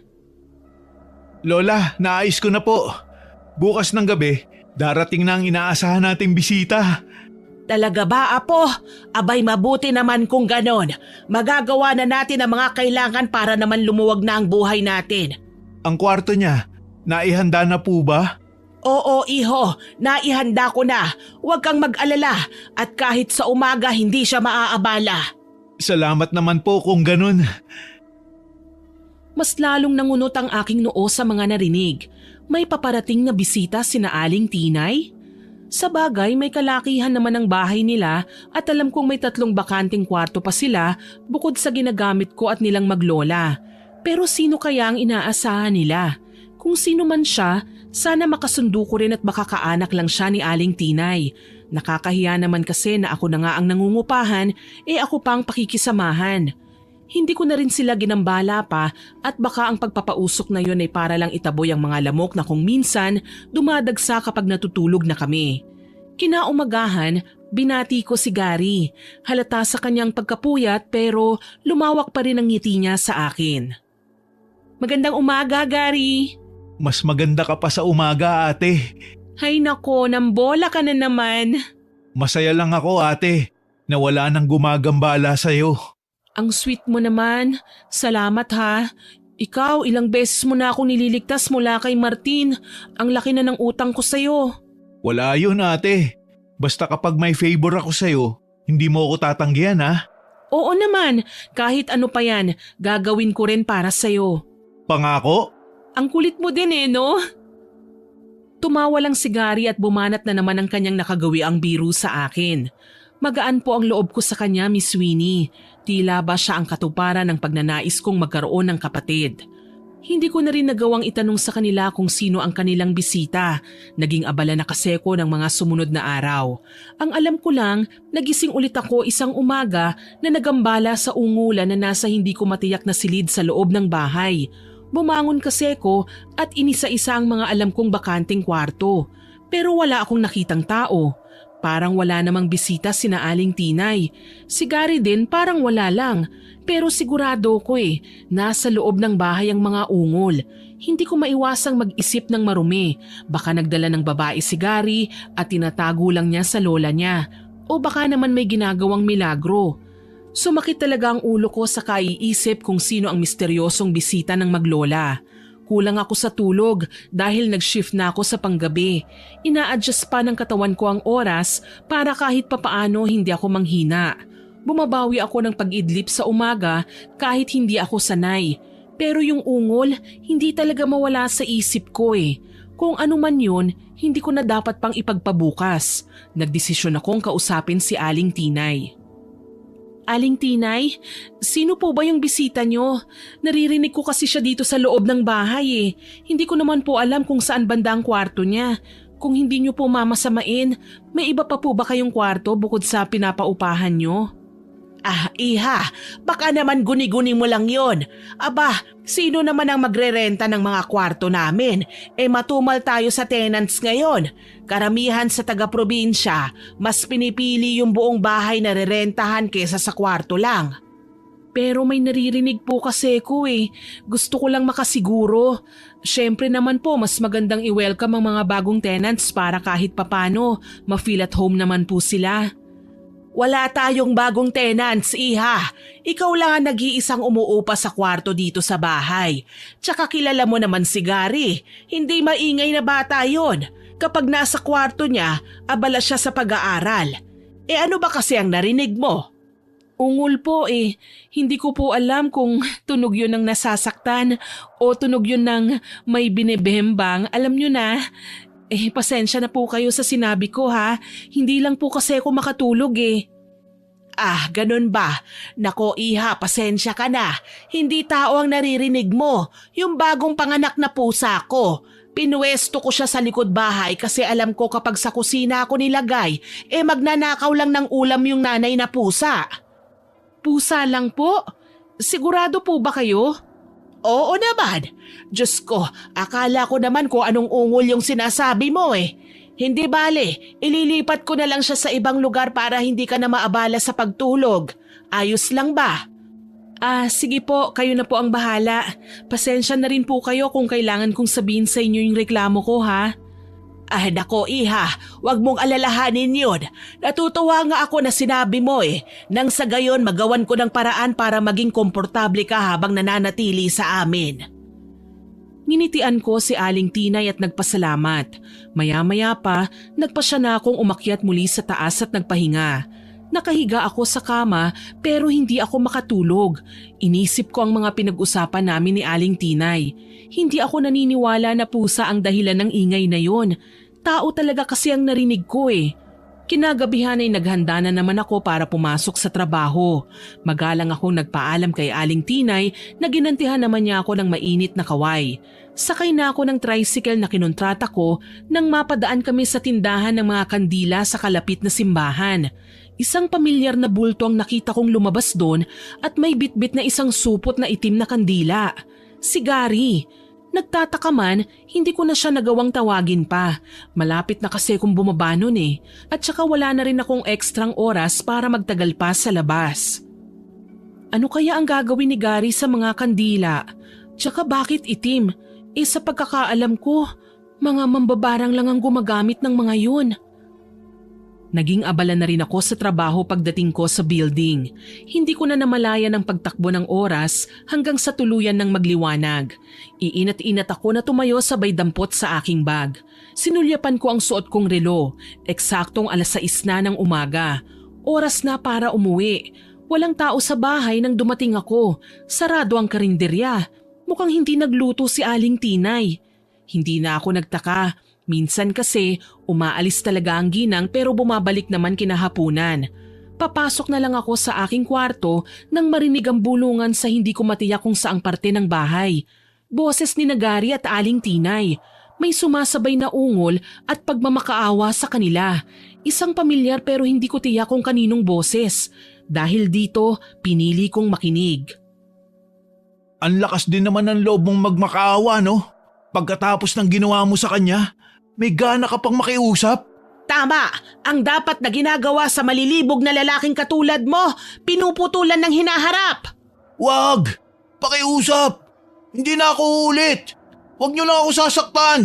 Lola, naayos ko na po. Bukas ng gabi, darating na ang inaasahan nating bisita. Talaga ba, apo? Abay mabuti naman kung ganon. Magagawa na natin ang mga kailangan para naman lumuwag na ang buhay natin. Ang kwarto niya, naihanda na po ba? Oo, iho. Naihanda ko na. Huwag kang mag-alala at kahit sa umaga hindi siya maaabala. Salamat naman po kung ganun. Mas lalong nangunot ang aking noo sa mga narinig. May paparating na bisita sina Aling Tinay? Sa bagay, may kalakihan naman ang bahay nila at alam kong may 3 bakanting kwarto pa sila bukod sa ginagamit ko at nilang maglola. Pero sino kaya ang inaasahan nila? Kung sino man siya, sana makasundo ko rin at baka kaanak lang siya ni Aling Tinay. Nakakahiya naman kasi na ako na nga ang nangungupahan, ako pa ang pakikisamahan. Hindi ko na rin sila ginambala pa at baka ang pagpapausok na yon ay para lang itaboy ang mga lamok na kung minsan dumadagsa kapag natutulog na kami. Kinaumagahan, binati ko si Gary. Halata sa kanyang pagkapuyat pero lumawak pa rin ang ngiti niya sa akin. Magandang umaga, Gary. Mas maganda ka pa sa umaga, ate. Hay nako, nambola ka na naman. Masaya lang ako, ate, na wala nang gumagambala sa'yo. Ang sweet mo naman. Salamat ha. Ikaw, ilang beses mo na ako nililigtas mula kay Martin. Ang laki na ng utang ko sa'yo. Wala yun, ate. Basta kapag may favor ako sa'yo, hindi mo ako tatanggihan, ha? Oo naman. Kahit ano pa yan, gagawin ko rin para sa'yo. Pangako? Ang kulit mo din no? Tumawa lang si Gary at bumanat na naman ang kanyang nakagawi ang biro sa akin. Magaan po ang loob ko sa kanya, Miss Winnie. Tila ba siya ang katuparan ng pagnanais kong magkaroon ng kapatid. Hindi ko na rin nagawang itanong sa kanila kung sino ang kanilang bisita. Naging abala na kasi ko ng mga sumunod na araw. Ang alam ko lang, nagising ulit ako isang umaga na nagambala sa ungulan na nasa hindi ko matiyak na silid sa loob ng bahay. Bumangon kasi ko at inisa-isa ang mga alam kong bakanting kwarto. Pero wala akong nakitang tao. Parang wala namang bisita sina Aling Tinay. Si Gary din parang wala lang. Pero sigurado ko nasa loob ng bahay ang mga ungol. Hindi ko maiwasang mag-isip ng marumi. Baka nagdala ng babae si Gary at tinatago lang niya sa lola niya. O baka naman may ginagawang milagro. Sumakit talaga ang ulo ko sa kaiisip kung sino ang misteryosong bisita ng maglola. Kulang ako sa tulog dahil nag-shift na ako sa panggabi. Ina-adjust pa ng katawan ko ang oras para kahit papaano hindi ako manghina. Bumabawi ako ng pag-idlip sa umaga kahit hindi ako sanay. Pero yung ungol, hindi talaga mawala sa isip ko. Kung ano man yun, hindi ko na dapat pang ipagpabukas. Nagdesisyon akong kausapin si Aling Tinay. Aling Tinay, sino po ba yung bisita nyo? Naririnig ko kasi siya dito sa loob ng bahay. Hindi ko naman po alam kung saan banda ang kwarto niya. Kung hindi nyo po mamasamain, may iba pa po ba kayong kwarto bukod sa pinapaupahan nyo? Iha, baka naman guni-guni mo lang yon. Aba, sino naman ang magrerenta ng mga kwarto namin? Matumal tayo sa tenants ngayon. Karamihan sa taga-probinsya, mas pinipili yung buong bahay na rerentahan kesa sa kwarto lang. Pero may naririnig po kasi ko. Gusto ko lang makasiguro. Siyempre naman po mas magandang i-welcome ang mga bagong tenants para kahit papano ma-feel at home naman po sila. Wala tayong bagong tenants, Iha. Ikaw lang ang nag-iisang umuupa sa kwarto dito sa bahay. Tsaka kilala mo naman si Gary. Hindi maingay na bata yon. Kapag nasa kwarto niya, abala siya sa pag-aaral. Ano ba kasi ang narinig mo? Ungol po. Hindi ko po alam kung tunog yun ng nasasaktan o tunog yun ng may binebembang. Alam nyo na. Pasensya na po kayo sa sinabi ko ha. Hindi lang po kasi ako makatulog. Ganun ba? Nako Iha, pasensya ka na. Hindi tao ang naririnig mo. Yung bagong panganak na pusa ko. Pinuwesto ko siya sa likod bahay kasi alam ko kapag sa kusina ako nilagay, magnanakaw lang ng ulam yung nanay na pusa. Pusa lang po? Sigurado po ba kayo? Oo naman. Diyos ko, akala ko naman kung anong ungol yung sinasabi mo. Hindi bale, ililipat ko na lang siya sa ibang lugar para hindi ka na maabala sa pagtulog. Ayos lang ba? Sige po, kayo na po ang bahala. Pasensya na rin po kayo kung kailangan kong sabihin sa inyo yung reklamo ko ha. Nako Iha, wag mong alalahanin yun. Natutuwa nga ako na sinabi mo nang sa gayon magawan ko ng paraan para maging komportable ka habang nananatili sa amin. Nginitian ko si Aling Tinay at nagpasalamat. Maya-maya pa, nagpasya na akong umakyat muli sa taas at nagpahinga. Nakahiga ako sa kama pero hindi ako makatulog. Inisip ko ang mga pinag-usapan namin ni Aling Tinay. Hindi ako naniniwala na pusa ang dahilan ng ingay na yon. Tao talaga kasi ang narinig ko. Kinagabihan ay naghanda na naman ako para pumasok sa trabaho. Magalang akong nagpaalam kay Aling Tinay na ginantihan naman niya ako ng mainit na kaway. Sakay na ako ng tricycle na kinontrata ko nang mapadaan kami sa tindahan ng mga kandila sa kalapit na simbahan. Isang pamilyar na bulto ang nakita kong lumabas doon at may bitbit na isang supot na itim na kandila. Si Gary. Nagtataka man, hindi ko na siya nagawang tawagin pa. Malapit na kasi kung bumaba nun At saka wala na rin akong ekstrang oras para magtagal pa sa labas. Ano kaya ang gagawin ni Gary sa mga kandila? Tsaka bakit itim? Sa pagkakaalam ko, mga mambabarang lang ang gumagamit ng mga yun. Naging abala na rin ako sa trabaho pagdating ko sa building. Hindi ko na namalayan ang pagtakbo ng oras hanggang sa tuluyan ng magliwanag. Iinat-inat ako na tumayo sabay dampot sa aking bag. Sinulyapan ko ang suot kong relo. Eksaktong 6:00 na ng umaga. Oras na para umuwi. Walang tao sa bahay nang dumating ako. Sarado ang karinderya. Mukhang hindi nagluto si Aling Tinay. Hindi na ako nagtaka. Minsan kasi umaalis talaga ang ginang pero bumabalik naman kinahapunan. Papasok na lang ako sa aking kwarto nang marinig ang bulungan sa hindi ko matiyak kung saang parte ng bahay. Boses ni Gary at Aling Tinay. May sumasabay na ungol at pagmamakaawa sa kanila. Isang pamilyar pero hindi ko tiyak kung kaninong boses. Dahil dito, pinili kong makinig. Ang lakas din naman ng loob mong magmakaawa, no? Pagkatapos ng ginawa mo sa kanya, may gana ka pang makiusap. Tama! Ang dapat na ginagawa sa malilibog na lalaking katulad mo, pinuputulan ng hinaharap! Wag! Pakiusap! Hindi na ako ulit! Huwag niyo lang ako sasaktan!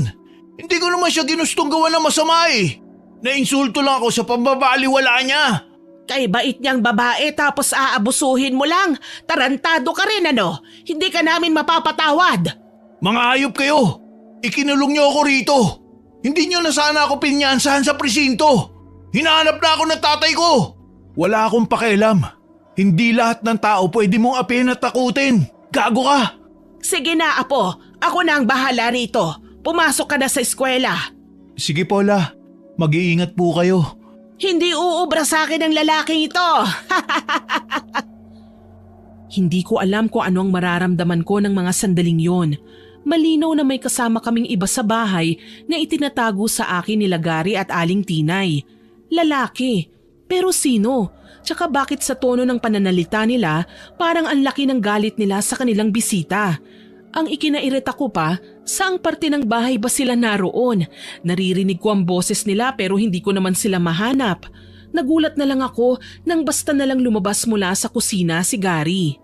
Hindi ko naman siya ginustong gawa ng masama eh! Nainsulto lang ako sa pambabaliwala niya! Kay bait niyang babae tapos aabusuhin mo lang. Tarantado ka rin ano? Hindi ka namin mapapatawad. Mga hayop kayo! Ikinulong niyo ako rito! Hindi niyo na sana ako pinyansahan sa presinto! Hinahanap na ako ng tatay ko! Wala akong pakialam. Hindi lahat ng tao pwede mong apihin at takutin. Gago ka! Sige na, apo. Ako na ang bahala rito. Pumasok ka na sa eskwela. Sige Paula, mag-iingat po kayo. Hindi uubra sa akin ang lalaking ito. Hindi ko alam kung ano ang mararamdaman ko ng mga sandaling yon. Malinaw na may kasama kaming iba sa bahay na itinatago sa akin nila Gary at Aling Tinay. Lalaki. Pero sino? Tsaka bakit sa tono ng pananalita nila parang ang laki ng galit nila sa kanilang bisita? Ang ikinairita ko pa, saang parte ng bahay ba sila naroon? Naririnig ko ang boses nila pero hindi ko naman sila mahanap. Nagulat na lang ako nang basta na lang lumabas mula sa kusina si Gary.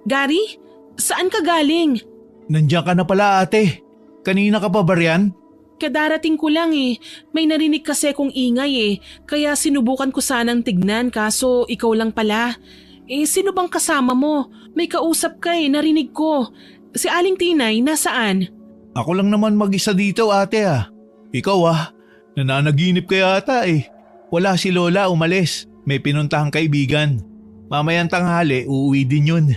Gary? Saan ka galing? Nandiyan ka na pala ate. Kanina ka pa ba riyan? Kadarating ko lang eh. May narinig kasi kong ingay eh. Kaya sinubukan ko sanang tignan kaso ikaw lang pala. Sino bang kasama mo? May kausap ka eh, narinig ko. Si Aling Tinay, nasaan? Ako lang naman mag-isa dito ate ah. Ikaw nananaginip ka yata eh. Wala si Lola, umalis. May pinuntahang kaibigan. Mamayang tanghali, uuwi din yun.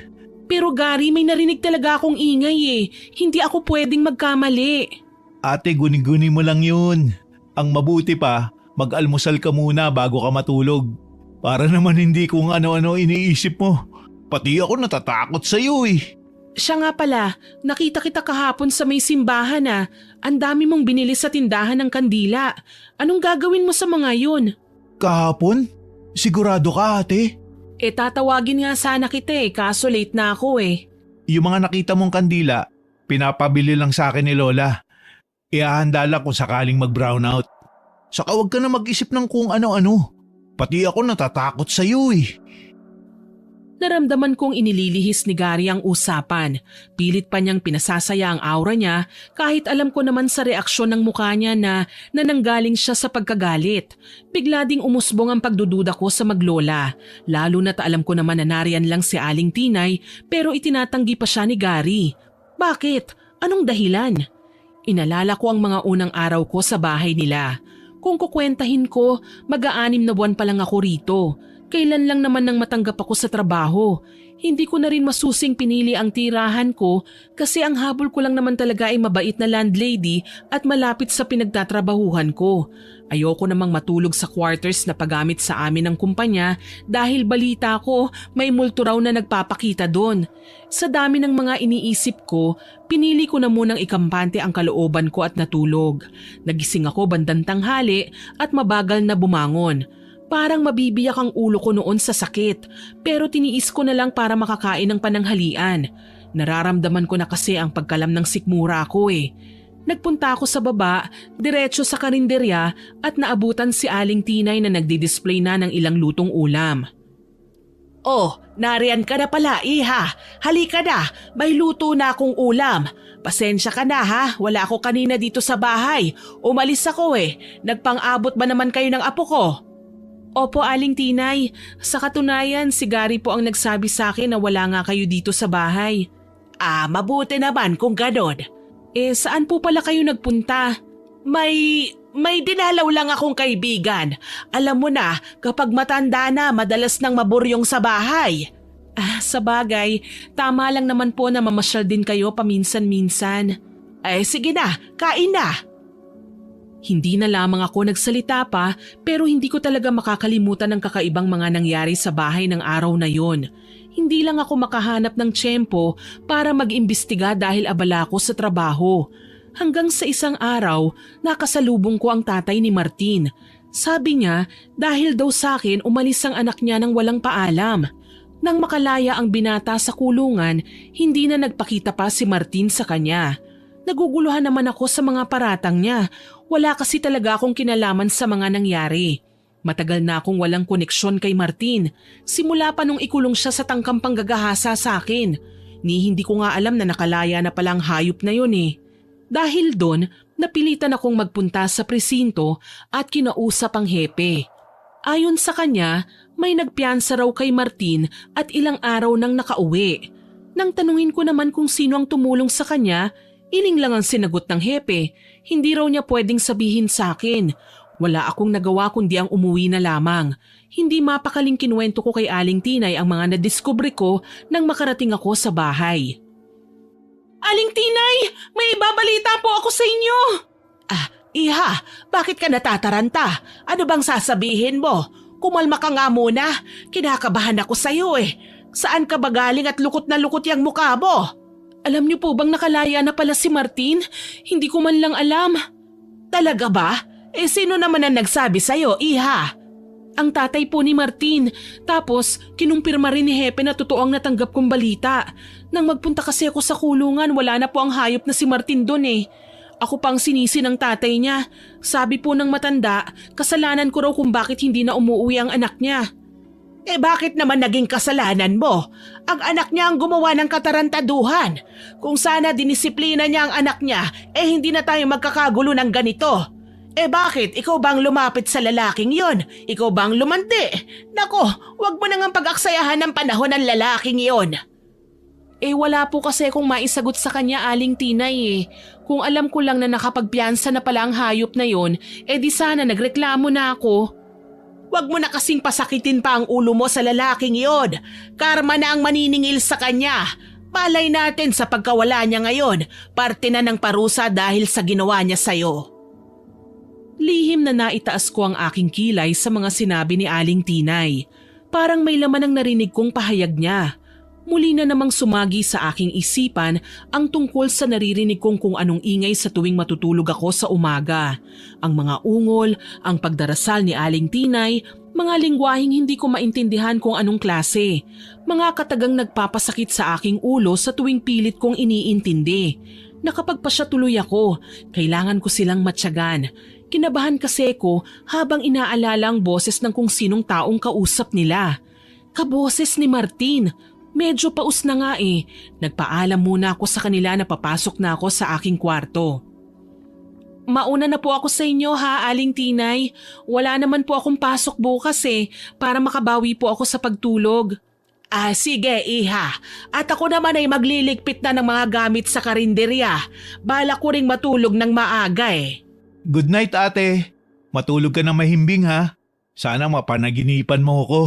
Pero Gary, may narinig talaga akong ingay eh. Hindi ako pwedeng magkamali. Ate, guni-guni mo lang yun. Ang mabuti pa, mag-almusal ka muna bago ka matulog. Para naman hindi kung ano-ano iniisip mo. Pati ako natatakot sa'yo eh. Siya nga pala, nakita kita kahapon sa may simbahan ah. Ang dami mong binili sa tindahan ng kandila. Anong gagawin mo sa mga yun? Kahapon? Sigurado ka ate? Tatawagin nga sana kita eh, kaso late na ako eh. Yung mga nakita mong kandila, pinapabili lang sa akin ni Lola. Iahanda lang kung sakaling mag-brownout. Saka wag ka na mag-isip ng kung ano-ano. Pati ako natatakot sa'yo eh. Naramdaman kong inililihis ni Gary ang usapan. Pilit pa niyang pinasasaya ang aura niya kahit alam ko naman sa reaksyon ng mukha niya na nanggaling siya sa pagkagalit. Bigla ding umusbong ang pagdududa ko sa maglola. Lalo na't alam ko naman na nariyan lang si Aling Tinay pero itinatanggi pa siya ni Gary. Bakit? Anong dahilan? Inalala ko ang mga unang araw ko sa bahay nila. Kung kukwentahin ko, mag-aanim na buwan pa lang ako rito. Kailan lang naman nang matanggap ako sa trabaho. Hindi ko na rin masusing pinili ang tirahan ko kasi ang habol ko lang naman talaga ay mabait na landlady at malapit sa pinagtatrabahuhan ko. Ayoko namang matulog sa quarters na paggamit sa amin ng kumpanya dahil balita ko may multo raw na nagpapakita doon. Sa dami ng mga iniisip ko, pinili ko na munang ikampante ang kalooban ko at natulog. Nagising ako bandang tanghali at mabagal na bumangon. Parang mabibiyak ang ulo ko noon sa sakit pero tiniis ko na lang para makakain ng pananghalian. Nararamdaman ko na kasi ang pagkalam ng sikmura ko eh. Nagpunta ako sa baba, diretso sa karinderya at naabutan si Aling Tinay na nagdi-display na ng ilang lutong ulam. Oh, nariyan ka na pala, iha. Halika na, may luto na akong ulam. Pasensya ka na ha, wala ako kanina dito sa bahay. Umalis ako eh. Nagpang-abot ba naman kayo ng apo ko? Opo, Aling Tinay. Sa katunayan, si Gary po ang nagsabi sa akin na wala nga kayo dito sa bahay. Mabuti naman kung ganon. Saan po pala kayo nagpunta? May dinalaw lang akong kaibigan. Alam mo na, kapag matanda na, madalas nang maburyong sa bahay. Sa bagay, tama lang naman po na mamasyal din kayo paminsan-minsan. Sige na, kain na. Hindi na lamang ako nagsalita pa pero hindi ko talaga makakalimutan ang kakaibang mga nangyari sa bahay ng araw na yon. Hindi lang ako makahanap ng tiyempo para mag-imbestiga dahil abala ko sa trabaho. Hanggang sa isang araw, nakasalubong ko ang tatay ni Martin. Sabi niya dahil daw sa akin umalis ang anak niya nang walang paalam. Nang makalaya ang binata sa kulungan, hindi na nagpakita pa si Martin sa kanya. Naguguluhan naman ako sa mga paratang niya. Wala kasi talaga akong kinalaman sa mga nangyari. Matagal na akong walang koneksyon kay Martin. Simula pa nung ikulong siya sa tangkang panggagahasa sa akin. Hindi ko nga alam na nakalaya na palang hayop na yun eh. Dahil doon, napilitan akong magpunta sa presinto at kinausap ang hepe. Ayon sa kanya, may nagpiyansa raw kay Martin at ilang araw nang nakauwi. Nang tanungin ko naman kung sino ang tumulong sa kanya, iling lang ang sinagot ng hepe. Hindi raw niya pwedeng sabihin sa akin. Wala akong nagawa kundi ang umuwi na lamang. Hindi mapakaling kinuwento ko kay Aling Tinay ang mga nadiskubre ko nang makarating ako sa bahay. Aling Tinay, may ibabalita po ako sa inyo. Iha, bakit ka natataranta? Ano bang sasabihin mo? Kumalma ka nga muna. Kinakabahan ako sa iyo eh. Saan ka ba galing at lukot na lukot yung mukha mo? Alam niyo po bang nakalaya na pala si Martin? Hindi ko man lang alam. Talaga ba? Sino naman ang nagsabi sa'yo, Iha? Ang tatay po ni Martin. Tapos, kinumpirma rin ni Hepe na totoo ang natanggap kong balita. Nang magpunta kasi ako sa kulungan, wala na po ang hayop na si Martin doon eh. Ako pang sinisi ng tatay niya. Sabi po ng matanda, kasalanan ko raw kung bakit hindi na umuwi ang anak niya. Bakit naman naging kasalanan mo? Ang anak niya ang gumawa ng katarantaduhan. Kung sana dinisiplina niya ang anak niya, hindi na tayo magkakagulo ng ganito. Bakit? Ikaw bang lumapit sa lalaking yon? Ikaw bang lumandi? Nako, wag mo nang pag-aksayahan ng panahon ng lalaking yon. Wala po kasi akong maisagot sa kanya, Aling Tinay eh. Kung alam ko lang na nakapagpiyansa na pala ang hayop na yon, di sana nagreklamo na ako. Wag mo na kasing pasakitin pa ang ulo mo sa lalaking yon. Karma na ang maniningil sa kanya. Malay natin sa pagkawala niya ngayon, parte na ng parusa dahil sa ginawa niya sa'yo. Lihim na naitaas ko ang aking kilay sa mga sinabi ni Aling Tinay. Parang may laman ang narinig kong pahayag niya. Muli na namang sumagi sa aking isipan ang tungkol sa naririnig kong kung anong ingay sa tuwing matutulog ako sa umaga. Ang mga ungol, ang pagdarasal ni Aling Tinay, mga lingwaheng hindi ko maintindihan kung anong klase. Mga katagang nagpapasakit sa aking ulo sa tuwing pilit kong iniintindi. Nakapagpasya tuloy ako, kailangan ko silang matyagan. Kinabahan kasi ko habang inaalala ang boses ng kung sinong taong kausap nila. Kaboses ni Martin. Medyo paus na nga eh. Nagpaalam muna ako sa kanila na papasok na ako sa aking kwarto. Mauna na po ako sa inyo ha, Aling Tinay. Wala naman po akong pasok bukas eh, para makabawi po ako sa pagtulog. Sige, Iha. At ako naman ay magliligpit na ng mga gamit sa karinderya. Bala ko ring matulog ng maaga eh. Good night ate. Matulog ka na mahimbing ha. Sana mapanaginipan mo ko.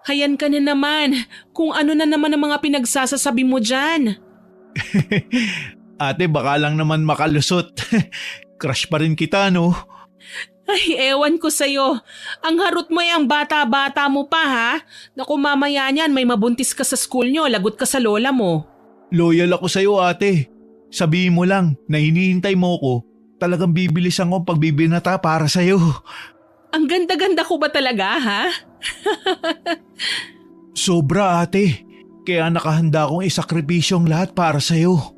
Hayan ka na naman. Kung ano na naman ang mga pinagsasasabi mo dyan. Ate baka lang naman makalusot. Crush pa rin kita no? Ay, ewan ko sa'yo. Ang harot mo ang bata-bata mo pa ha. Naku mamaya niyan may mabuntis ka sa school nyo, lagot ka sa lola mo. Loyal ako sa'yo ate. Sabihin mo lang na hinihintay mo ko. Talagang bibilisan ko ang pagbibinata para sa'yo. Ang ganda-ganda ko ba talaga ha? Sobra ate. Kaya nakahanda akong isakripisyo ang lahat para sa'yo.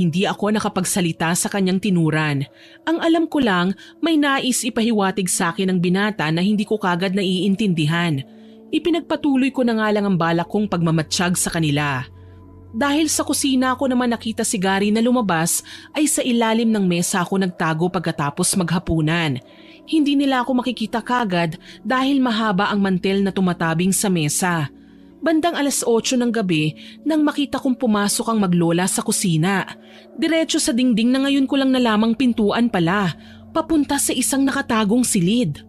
Hindi ako nakapagsalita sa kanyang tinuran. Ang alam ko lang, may nais ipahiwatig sa akin ng binata na hindi ko kagad naiintindihan. Ipinagpatuloy ko na nga lang ang balak kong pagmamatsyag sa kanila. Dahil sa kusina ko naman nakita si Gary na lumabas, ay sa ilalim ng mesa ako nagtago pagkatapos maghapunan. Hindi nila ako makikita kagad dahil mahaba ang mantel na tumatabing sa mesa. Bandang 8:00 ng gabi nang makita kong pumasok ang maglola sa kusina. Diretso sa dingding na ngayon ko lang nalamang pintuan pala, papunta sa isang nakatagong silid.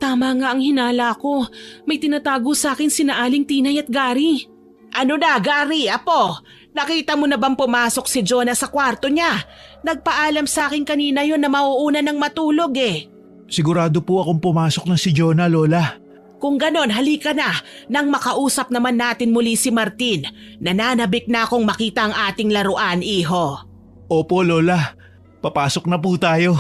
Tama nga ang hinala ko, may tinatago sa akin sina Aling Tinay at Gary. Ano na, Gary, apo? Nakita mo na bang pumasok si Jonah sa kwarto niya? Nagpaalam sa akin kanina yon na mauuna ng matulog eh. Sigurado po akong pumasok na si Jonah, Lola. Kung ganon, halika na nang makausap naman natin muli si Martin. Nananabik na akong makita ang ating laruan, iho. Opo, Lola. Papasok na po tayo.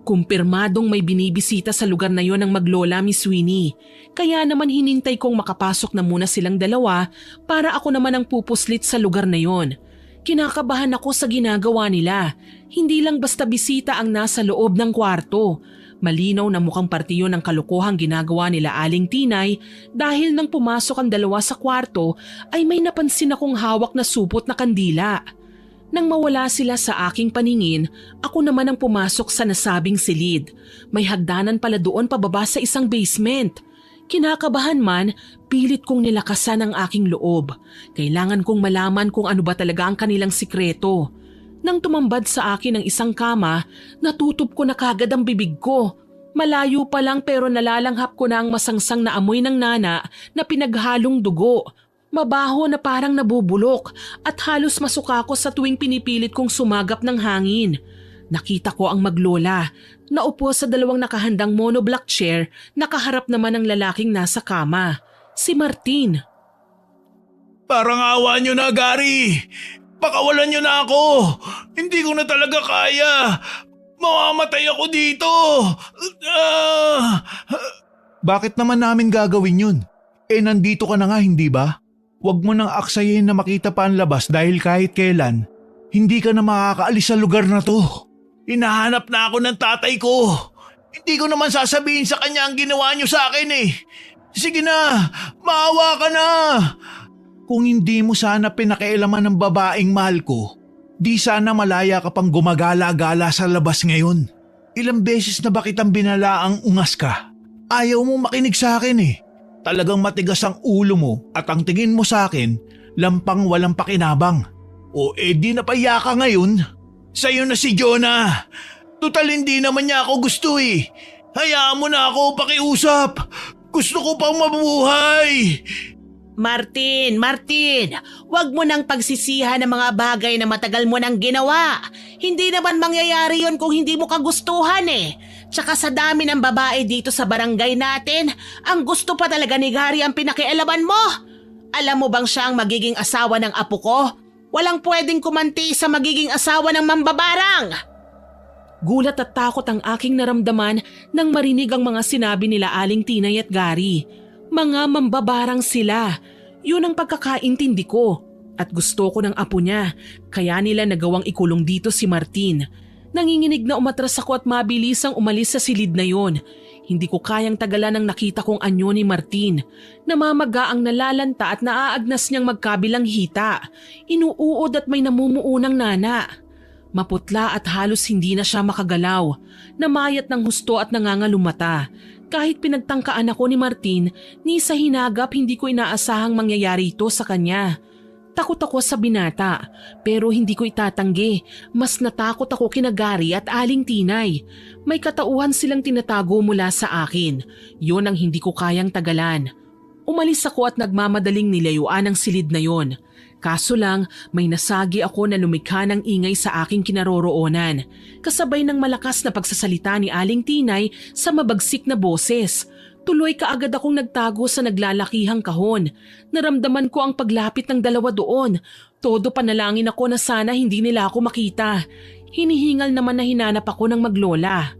Kumpirmadong may binibisita sa lugar na yon ng maglola, Miss Winnie. Kaya naman hinintay kong makapasok na muna silang dalawa para ako naman ang pupuslit sa lugar na yon. Kinakabahan ako sa ginagawa nila. Hindi lang basta bisita ang nasa loob ng kwarto. Malinaw na mukhang partiyo ng kalokohang ginagawa nila Aling Tinay dahil nang pumasok ang dalawa sa kwarto ay may napansin akong hawak na supot na kandila. Nang mawala sila sa aking paningin, ako naman ang pumasok sa nasabing silid. May hagdanan pala doon pababa sa isang basement. Kinakabahan man, pilit kong nilakasan ang aking loob. Kailangan kong malaman kung ano ba talaga ang kanilang sikreto. Nang tumambad sa akin ang isang kama, natutup ko na kagad ang bibig ko. Malayo pa lang pero nalalanghap ko na ang masangsang na amoy ng nana na pinaghalong dugo. Mabaho na parang nabubulok at halos masuka ko sa tuwing pinipilit kong sumagap ng hangin. Nakita ko ang maglola. Naupo sa dalawang nakahandang monoblock chair, nakaharap naman ang lalaking nasa kama. Si Martin. Parang awa nyo na, Gary! Pakawalan nyo na ako! Hindi ko na talaga kaya! Mamamatay ako dito! Bakit naman namin gagawin yun? Nandito ka na nga, hindi ba? Huwag mo nang aksayin na makita pa ang labas dahil kahit kailan, hindi ka na makakaalis sa lugar na to. Hinahanap na ako ng tatay ko. Hindi ko naman sasabihin sa kanya ang ginawa nyo sa akin eh. Sige na, maawa ka na. Kung hindi mo sana pinakialaman ng babaeng mahal ko, di sana malaya ka pang gumagala-gala sa labas ngayon. Ilang beses na ba kitang binalaang ungas ka? Ayaw mo makinig sa akin eh. Talagang matigas ang ulo mo at ang tingin mo sa akin, lampang walang pakinabang. O di napaya ka ngayon. Sa'yo na si Jonah. Tutal hindi naman niya ako gusto eh. Hayaan mo na ako pakiusap. Gusto ko pang mabuhay. Martin, wag mo nang pagsisihan ng mga bagay na matagal mo nang ginawa. Hindi naman mangyayari yon kung hindi mo kagustuhan eh. Tsaka sa dami ng babae dito sa barangay natin, ang gusto pa talaga ni Gary ang pinakialaman mo. Alam mo bang siya ang magiging asawa ng apo ko? Walang pwedeng kumanti sa magiging asawa ng mambabarang. Gulat at takot ang aking naramdaman nang marinig ang mga sinabi nila Aling Tinay at Gary. Mga mambabarang sila. Yun ang pagkakaintindi ko. At gusto ko ng apo niya, kaya nila nagawang ikulong dito si Martin. Nanginginig na umatras ako at mabilisang umalis sa silid na yon. Hindi ko kayang tagalan ang nakita kong anyo ni Martin. Namamaga ang nalalanta at naaagnas niyang magkabilang hita. Inuuod at may namumuunang nana. Maputla at halos hindi na siya makagalaw. Namayat ng husto at nangangalumata. Kahit pinagtangkaan ako ni Martin, ni sa hinagap hindi ko inaasahang mangyayari ito sa kanya. Takot ako sa binata, pero hindi ko itatanggi. Mas natakot ako kina Gary at Aling Tinay. May katauhan silang tinatago mula sa akin. Yun ang hindi ko kayang tagalan. Umalis ako at nagmamadaling nilayuan ang silid na yon. Kaso lang, may nasagi ako na lumikha ng ingay sa aking kinaroroonan. Kasabay ng malakas na pagsasalita ni Aling Tinay sa mabagsik na boses. Tuloy kaagad akong nagtago sa naglalakihang kahon. Naramdaman ko ang paglapit ng dalawa doon. Todo panalangin ako na sana hindi nila ako makita. Hinihingal naman na hinanap ako ng maglola.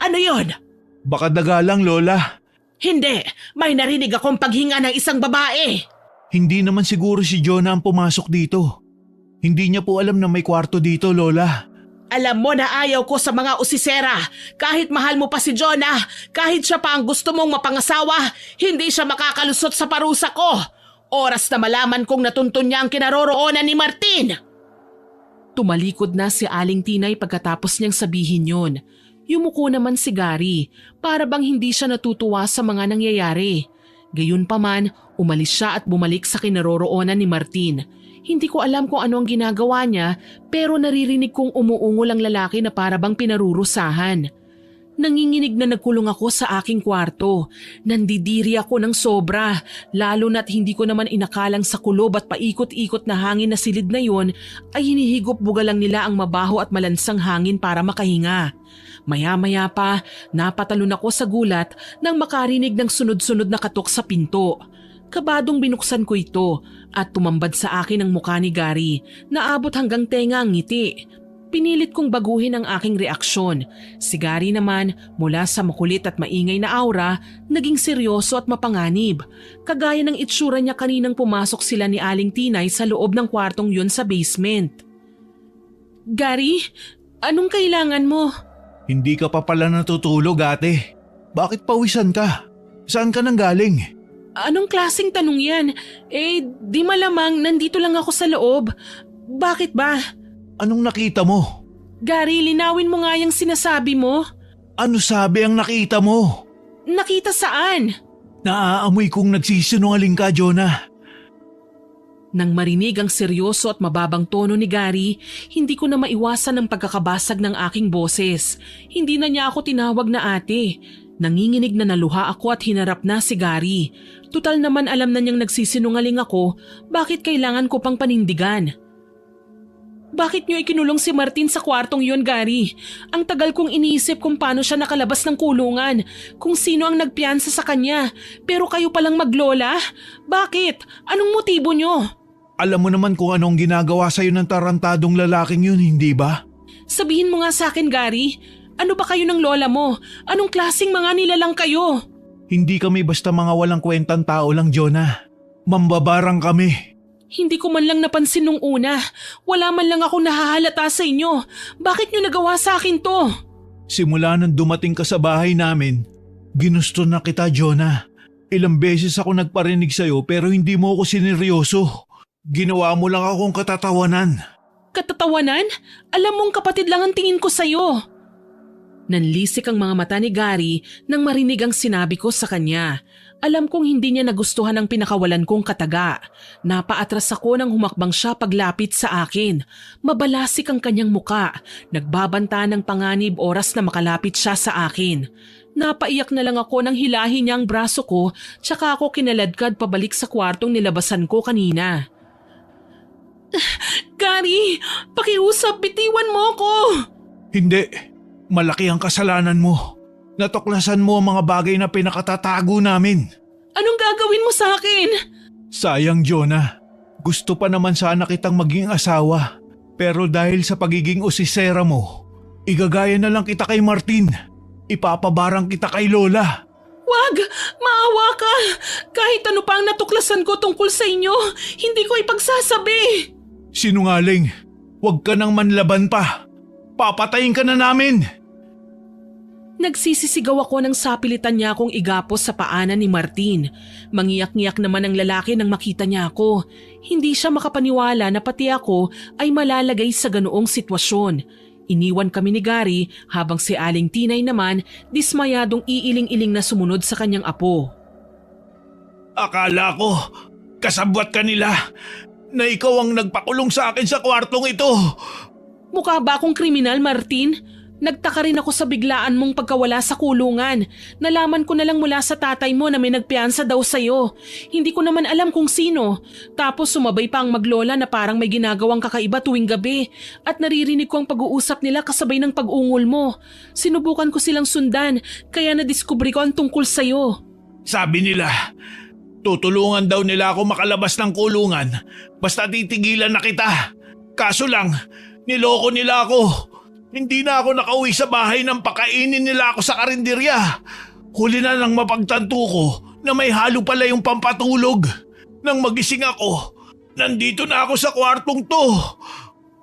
Ano yon? Baka daga lang, Lola. Hindi, may narinig akong paghinga ng isang babae. Hindi naman siguro si Jonah ang pumasok dito. Hindi niya po alam na may kwarto dito, Lola. Alam mo na ayaw ko sa mga usisera. Kahit mahal mo pa si Jonah, kahit siya pa ang gusto mong mapangasawa, hindi siya makakalusot sa parusa ko. Oras na malaman kong natuntun niya ang kinaroroonan ni Martin. Tumalikod na si Aling Tinay pagkatapos niyang sabihin yon. Yumuko naman si Gary, para bang hindi siya natutuwa sa mga nangyayari. Gayunpaman, umalis siya at bumalik sa kinaroroonan ni Martin. Hindi ko alam kung ano ang ginagawa niya, pero naririnig kong umuungol ang lalaki na para bang pinarurusahan. Nanginginig na nagkulong ako sa aking kwarto. Nandidiri ako ng sobra, lalo na't hindi ko naman inakalang sa kulob at paikot-ikot na hangin na silid na yon ay hinihigop bugalang nila ang mabaho at malansang hangin para makahinga. Maya-maya pa, napatalon ako sa gulat nang makarinig ng sunod-sunod na katok sa pinto. Kabadong binuksan ko ito at tumambad sa akin ang mukha ni Gary na abot hanggang tenga ang ngiti. Pinilit kong baguhin ang aking reaksyon. Si Gary naman, mula sa makulit at maingay na aura, naging seryoso at mapanganib. Kagaya ng itsura niya kaninang pumasok sila ni Aling Tinay sa loob ng kwartong yun sa basement. Gary, anong kailangan mo? Hindi ka pa pala natutulog, ate. Bakit pawisan ka? Saan ka nang galing? Anong klaseng tanong yan? Di malamang nandito lang ako sa loob. Bakit ba? Anong nakita mo? Gary, linawin mo nga yung sinasabi mo. Ano sabi ang nakita mo? Nakita saan? Naaamoy kong nagsisinungaling ka, Jonah. Nang marinig ang seryoso at mababang tono ni Gary, hindi ko na maiwasan ang pagkakabasag ng aking boses. Hindi na niya ako tinawag na ate. Nanginginig na naluha ako at hinarap na si Gary. Tutal naman alam na niyang nagsisinungaling ako, bakit kailangan ko pang panindigan? Bakit niyo ikinulong si Martin sa kwartong yun, Gary? Ang tagal kong iniisip kung paano siya nakalabas ng kulungan, kung sino ang nagpiyansa sa kanya, pero kayo palang maglola? Bakit? Anong motibo niyo? Alam mo naman kung anong ginagawa sa'yo ng tarantadong lalaking yun, hindi ba? Sabihin mo nga sa akin, Gary. Ano ba kayo ng lola mo? Anong klaseng mga nilalang kayo? Hindi kami basta mga walang kwentang tao lang, Jonah. Mambabarang kami. Hindi ko man lang napansin nung una. Wala man lang akong nahahalata sa inyo. Bakit nyo nagawa sa akin to? Simula nang dumating ka sa bahay namin, ginusto na kita, Jonah. Ilang beses ako nagparinig sa'yo pero hindi mo ako sineryoso. Ginawa mo lang akong katatawanan. Katatawanan? Alam mong kapatid lang ang tingin ko sa'yo. Nanlisik ang mga mata ni Gary nang marinig ang sinabi ko sa kanya. Alam kong hindi niya nagustuhan ang pinakawalan kong kataga. Napaatras ako nang humakbang siya paglapit sa akin. Mabalasik ang kanyang muka. Nagbabanta ng panganib oras na makalapit siya sa akin. Napaiyak na lang ako nang hilahin niya ang braso ko tsaka ako kinaladkad pabalik sa kwartong nilabasan ko kanina. Gary, pakiusap, bitiwan mo ko! Hindi. Malaki ang kasalanan mo. Natuklasan mo ang mga bagay na pinakatatago namin. Anong gagawin mo sa akin? Sayang, Jonah. Gusto pa naman sana kitang maging asawa. Pero dahil sa pagiging usisera mo, igagaya na lang kita kay Martin. Ipapabarang kita kay Lola. Wag! Maawa ka! Kahit ano pa ang natuklasan ko tungkol sa inyo, hindi ko ipagsasabi! Sinungaling. Huwag ka nang manlaban pa. Papatayin ka na namin! Nagsisisigaw ako nang sapilitan niya akong igapos sa paanan ni Martin. Mangiyak-ngiyak naman ang lalaki nang makita niya ako. Hindi siya makapaniwala na pati ako ay malalagay sa ganoong sitwasyon. Iniwan kami ni Gary habang si Aling Tinay naman dismayadong iiling-iling na sumunod sa kanyang apo. Akala ko, kasabwat ka nila na ikaw ang nagpakulong sa akin sa kwartong ito. Mukha ba akong kriminal, Martin? Nagtaka rin ako sa biglaan mong pagkawala sa kulungan. Nalaman ko na lang mula sa tatay mo na may nagpiyansa daw sa'yo. Hindi ko naman alam kung sino. Tapos sumabay pa ang maglola na parang may ginagawang kakaiba tuwing gabi. At naririnig ko ang pag-uusap nila kasabay ng pag-ungol mo. Sinubukan ko silang sundan, kaya nadiskubre ko ang tungkol sa'yo. Sabi nila, tutulungan daw nila ako makalabas ng kulungan basta titigilan na kita. Kaso lang, niloko nila ako. Hindi na ako nakauwi sa bahay nang pakainin nila ako sa karinderya. Huli na nang mapagtanto ko na may halo pala yung pampatulog. Nang magising ako, nandito na ako sa kwartong to.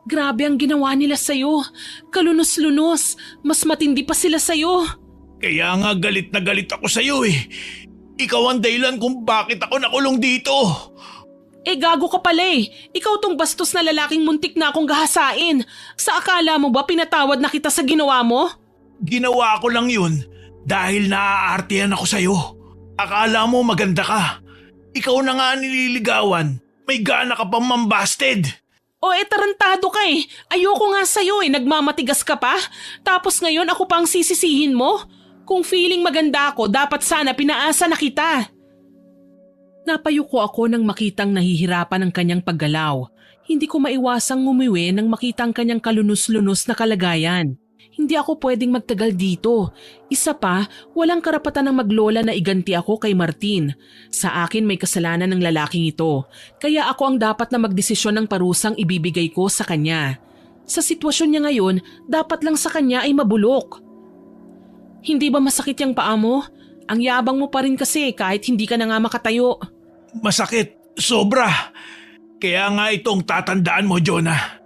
Grabe ang ginawa nila sa'yo. Kalunos-lunos. Mas matindi pa sila sa'yo. Kaya nga galit na galit ako sa'yo eh. Ikaw ang dahilan kung bakit ako nakulong dito. Gago ka pala eh. Ikaw tong bastos na lalaking muntik na akong gahasain. Sa akala mo ba pinatawad na kita sa ginawa mo? Ginawa ko lang yun dahil naaartihan ako sa'yo. Akala mo maganda ka. Ikaw na nga nililigawan. May gana ka pang mambasted. Tarantado ka eh. Ayoko nga sa'yo eh. Nagmamatigas ka pa. Tapos ngayon ako pang sisisihin mo. Kung feeling maganda ako, dapat sana pinaasa na kita. Napayuko ako nang makitang nahihirapan ang kanyang paggalaw. Hindi ko maiwasang ngumiwi nang makita ang kanyang kalunos-lunos na kalagayan. Hindi ako pwedeng magtagal dito. Isa pa, walang karapatan ng maglola na iganti ako kay Martin. Sa akin may kasalanan ng lalaking ito. Kaya ako ang dapat na magdesisyon ng parusang ibibigay ko sa kanya. Sa sitwasyon niya ngayon, dapat lang sa kanya ay mabulok. Hindi ba masakit yung paa mo? Ang yabang mo pa rin kasi kahit hindi ka na nga makatayo. Masakit, sobra. Kaya nga itong tatandaan mo, Jonah.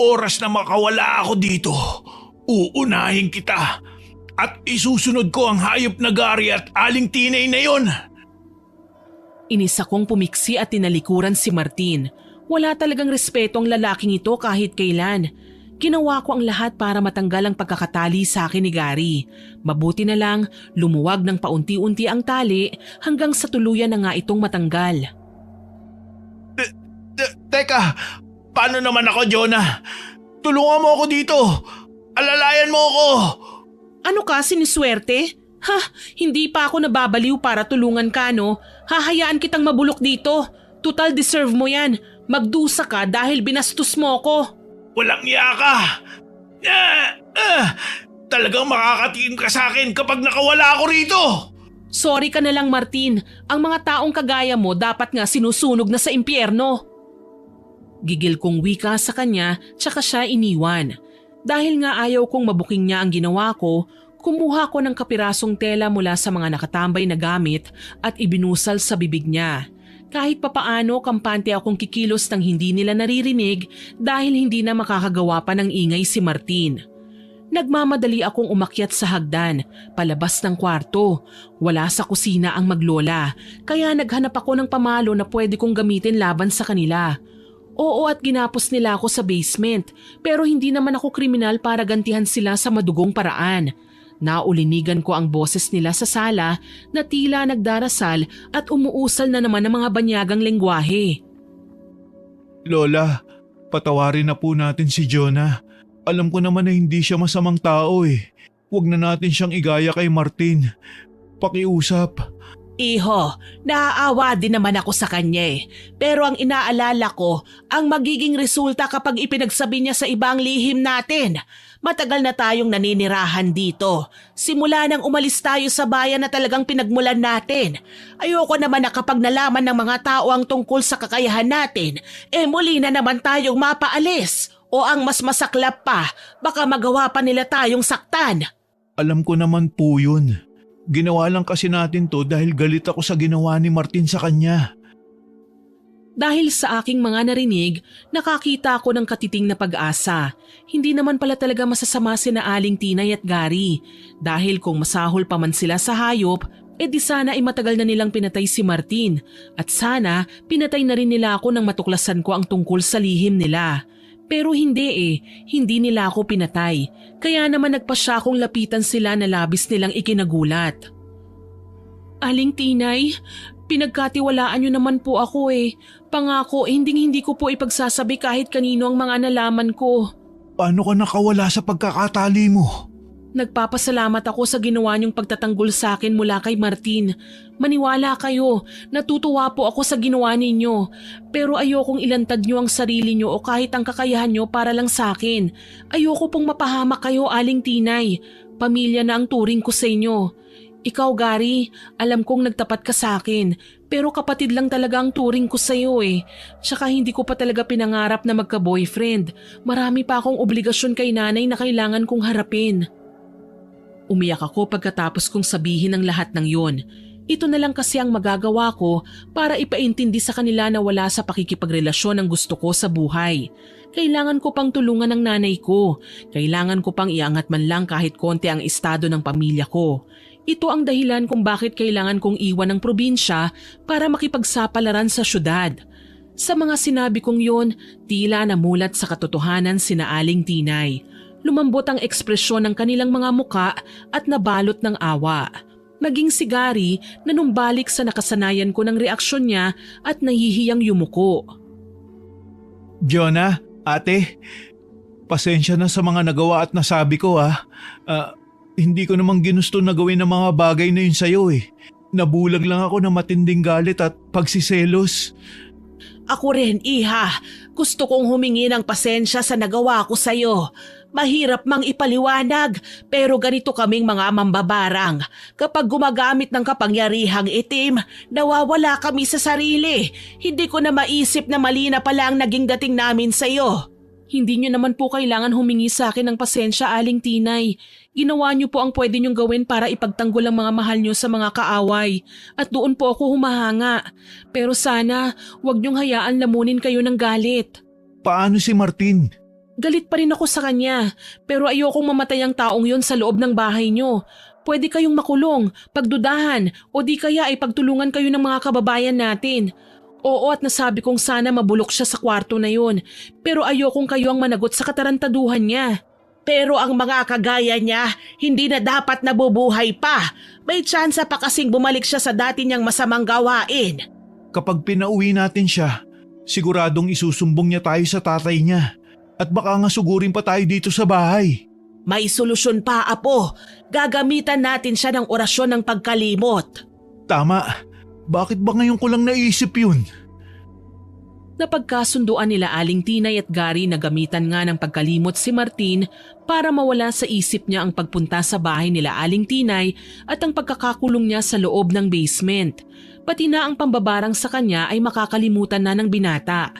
Oras na makawala ako dito, uunahin kita. At isusunod ko ang hayop na Gary at Aling Tinay na yon. Inisa kong pumiksi at tinalikuran si Martin. Wala talagang respeto ang lalaking ito kahit kailan. Ginawa ko ang lahat para matanggal ang pagkakatali sa akin ni Gary. Mabuti na lang, lumuwag ng paunti-unti ang tali hanggang sa tuluyan na nga itong matanggal. Teka, paano naman ako, Jonah? Tulungan mo ako dito. Alalayan mo ako. Ano ka, siniswerte? Ha, hindi pa ako nababaliw para tulungan ka, no? Hahayaan kitang mabulok dito. Total deserve mo yan. Magdusa ka dahil binastos mo ko. Walang iya ka. Talagang makakatingin ka sa akin kapag nakawala ako rito. Sorry ka na lang, Martin. Ang mga taong kagaya mo dapat nga sinusunog na sa impyerno. Gigil kong wika sa kanya tsaka siya iniwan. Dahil nga ayaw kong mabuking niya ang ginawa ko, kumuha ko ng kapirasong tela mula sa mga nakatambay na gamit at ibinusal sa bibig niya. Kahit papaano kampante akong kikilos nang hindi nila naririnig dahil hindi na makakagawa pa ng ingay si Martin. Nagmamadali akong umakyat sa hagdan, palabas ng kwarto. Wala sa kusina ang maglola, kaya naghanap ako ng pamalo na pwede kong gamitin laban sa kanila. Oo, at ginapos nila ako sa basement, pero hindi naman ako kriminal para gantihan sila sa madugong paraan. Naulinigan ko ang boses nila sa sala na tila nagdarasal at umuusal na naman ng mga banyagang lengguwahe. Lola, patawarin na po natin si Jonah. Alam ko naman na hindi siya masamang tao eh. Huwag na natin siyang igaya kay Martin. Pakiusap. Iho, naaawa din naman ako sa kanya eh. Pero ang inaalala ko, ang magiging resulta kapag ipinagsabi niya sa ibang lihim natin. Matagal na tayong naninirahan dito. Simula nang umalis tayo sa bayan na talagang pinagmulan natin. Ayoko naman na kapag nalaman ng mga tao ang tungkol sa kakayahan natin, muli na naman tayong mapaalis. O ang mas masaklap pa, baka magawa pa nila tayong saktan. Alam ko naman po yun. Ginawa lang kasi natin to dahil galit ako sa ginawa ni Martin sa kanya. Dahil sa aking mga narinig, nakakita ako ng katiting na pag-asa. Hindi naman pala talaga masasama sina Aling Tinay at Gary. Dahil kung masahol pa man sila sa hayop, di sana ay matagal na nilang pinatay si Martin. At sana pinatay na rin nila ako nang matuklasan ko ang tungkol sa lihim nila. Pero hindi hindi nila ako pinatay. Kaya naman nagpasya akong lapitan sila na labis nilang ikinagulat. Aling Tinay, pinagkatiwalaan niyo naman po ako eh. Pangako, hindi ko po ipagsasabi kahit kanino ang mga nalaman ko. Paano ka nakawala sa pagkakatali mo? Nagpapasalamat ako sa ginawa niyong pagtatanggol sa akin mula kay Martin. Maniwala kayo, natutuwa po ako sa ginawa ninyo. Pero ayokong ilantad niyo ang sarili niyo o kahit ang kakayahan niyo para lang sa akin. Ayoko pong mapahamak kayo, Aling Tinay. Pamilya na ang turing ko sa inyo. Ikaw, Gary, alam kong nagtapat ka sa akin, pero kapatid lang talaga ang turing ko sa iyo eh. Tsaka hindi ko pa talaga pinangarap na magka-boyfriend. Marami pa akong obligasyon kay nanay na kailangan kong harapin. Umiyak ako pagkatapos kong sabihin ang lahat ng yon. Ito na lang kasi ang magagawa ko para ipaintindi sa kanila na wala sa pakikipagrelasyon ang gusto ko sa buhay. Kailangan ko pang tulungan ng nanay ko. Kailangan ko pang iangat man lang kahit konti ang estado ng pamilya ko. Ito ang dahilan kung bakit kailangan kong iwan ang probinsya para makipagsapalaran sa syudad. Sa mga sinabi kong yon, tila namulat sa katotohanan sina Aling Tinay. Lumambot ang ekspresyon ng kanilang mga muka at nabalot ng awa. Maging si Gary na numbalik sa nakasanayan ko ng reaksyon niya at nahihiyang yumuko. Jonah, ate, pasensya na sa mga nagawa at nasabi ko ah. Hindi ko namang ginusto na gawin ang mga bagay na yun sa'yo eh. Nabulag lang ako ng matinding galit at pagsiselos. Ako rin, Iha. Gusto kong humingi ng pasensya sa nagawa ko sa'yo. Mahirap mang ipaliwanag, pero ganito kaming mga mambabarang. Kapag gumagamit ng kapangyarihang itim, nawawala kami sa sarili. Hindi ko na maisip na mali na pala ang naging dating namin sa'yo. Hindi nyo naman po kailangan humingi sa akin ng pasensya, Aling Tinay. Ginawa nyo po ang pwede nyong gawin para ipagtanggol ang mga mahal nyo sa mga kaaway. At doon po ako humahanga. Pero sana, huwag nyong hayaan lamunin kayo ng galit. Paano si Martin? Galit pa rin ako sa kanya, pero ayokong mamatay ang taong yon sa loob ng bahay nyo. Pwede kayong makulong, pagdudahan, o di kaya ay pagtulungan kayo ng mga kababayan natin. Oo, at nasabi kong sana mabulok siya sa kwarto na yun, pero ayokong kayo ang managot sa katarantaduhan niya. Pero ang mga kagaya niya, hindi na dapat nabubuhay pa. May tsansa pa kasing bumalik siya sa dati niyang masamang gawain. Kapag pinauwi natin siya, siguradong isusumbong niya tayo sa tatay niya. At baka nga sugurin pa tayo dito sa bahay. May solusyon pa, Apo. Gagamitan natin siya ng orasyon ng pagkalimot. Tama. Bakit ba ngayon ko lang naisip yun? Napagkasunduan nila Aling Tinay at Gary na gamitan nga ng pagkalimot si Martin para mawala sa isip niya ang pagpunta sa bahay nila Aling Tinay at ang pagkakakulong niya sa loob ng basement. Pati na ang pambabarang sa kanya ay makakalimutan na ng binata.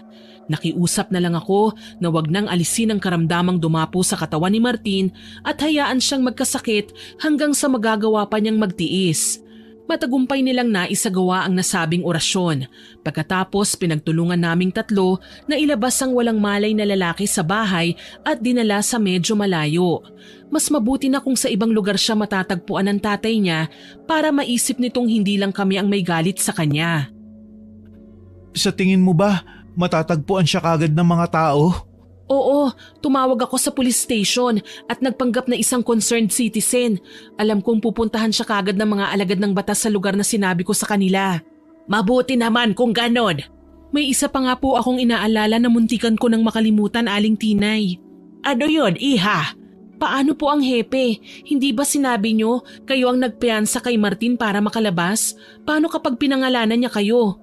Nakiusap na lang ako na wag nang alisin ang karamdamang dumapo sa katawan ni Martin at hayaan siyang magkasakit hanggang sa magagawa pa niyang magtiis. Matagumpay nilang naisagawa ang nasabing orasyon. Pagkatapos pinagtulungan naming tatlo na ilabas ang walang malay na lalaki sa bahay at dinala sa medyo malayo. Mas mabuti na kung sa ibang lugar siya matatagpuan ng tatay niya para maisip nitong hindi lang kami ang may galit sa kanya. Sa tingin mo ba, matatagpuan siya kagad ng mga tao? Oo, tumawag ako sa police station at nagpanggap na isang concerned citizen. Alam kong pupuntahan siya kagad ng mga alagad ng batas sa lugar na sinabi ko sa kanila. Mabuti naman kung ganon. May isa pa nga po akong inaalala na muntikan ko nang makalimutan, Aling Tinay. Ano yun, Iha? Paano po ang hepe? Hindi ba sinabi nyo kayo ang nagpiyansa kay Martin para makalabas? Paano kapag pinangalanan niya kayo?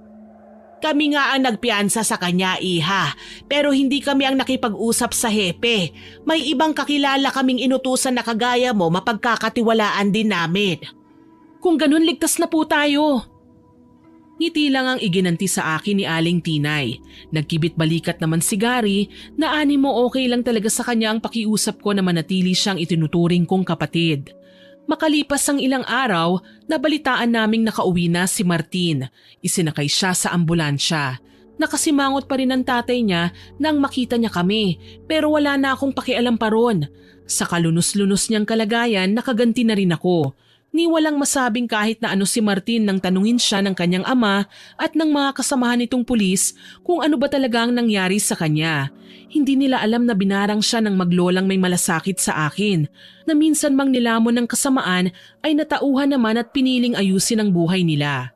Kami nga ang nagpiyansa sa kanya, Iha. Pero hindi kami ang nakipag-usap sa hepe. May ibang kakilala kaming inutusan na kagaya mo, mapagkakatiwalaan din namin. Kung ganun, ligtas na po tayo. Ngiti lang ang iginanti sa akin ni Aling Tinay. Nagkibit balikat naman si Gary na animo okay lang talaga sa kanya ang pakiusap ko na manatili siyang itinuturing kong kapatid. Makalipas ang ilang araw, nabalitaan naming nakauwi na si Martin. Isinakay siya sa ambulansya. Nakasimangot pa rin ang tatay niya nang makita niya kami, pero wala na akong pakialam pa ron. Sa kalunos-lunos niyang kalagayan, nakaganti na rin ako. Ni walang masabing kahit na ano si Martin nang tanungin siya ng kanyang ama at ng mga kasamahan nitong pulis kung ano ba talaga ang nangyari sa kanya. Hindi nila alam na binarang siya ng maglolang may malasakit sa akin, na minsan mang nilamon ng kasamaan ay natauhan naman at piniling ayusin ang buhay nila.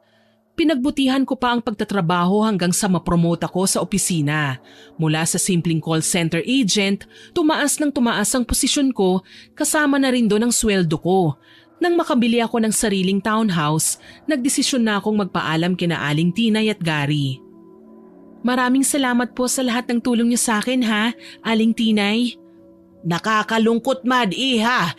Pinagbutihan ko pa ang pagtatrabaho hanggang sa mapromote ako sa opisina. Mula sa simpleng call center agent, tumaas ng tumaas ang posisyon ko, kasama na rin doon ang sweldo ko. Nang makabili ako ng sariling townhouse, nagdesisyon na akong magpaalam kina Aling Tinay at Gary. Maraming salamat po sa lahat ng tulong niyo sa akin, ha, Aling Tinay. Nakakalungkot man, Iha.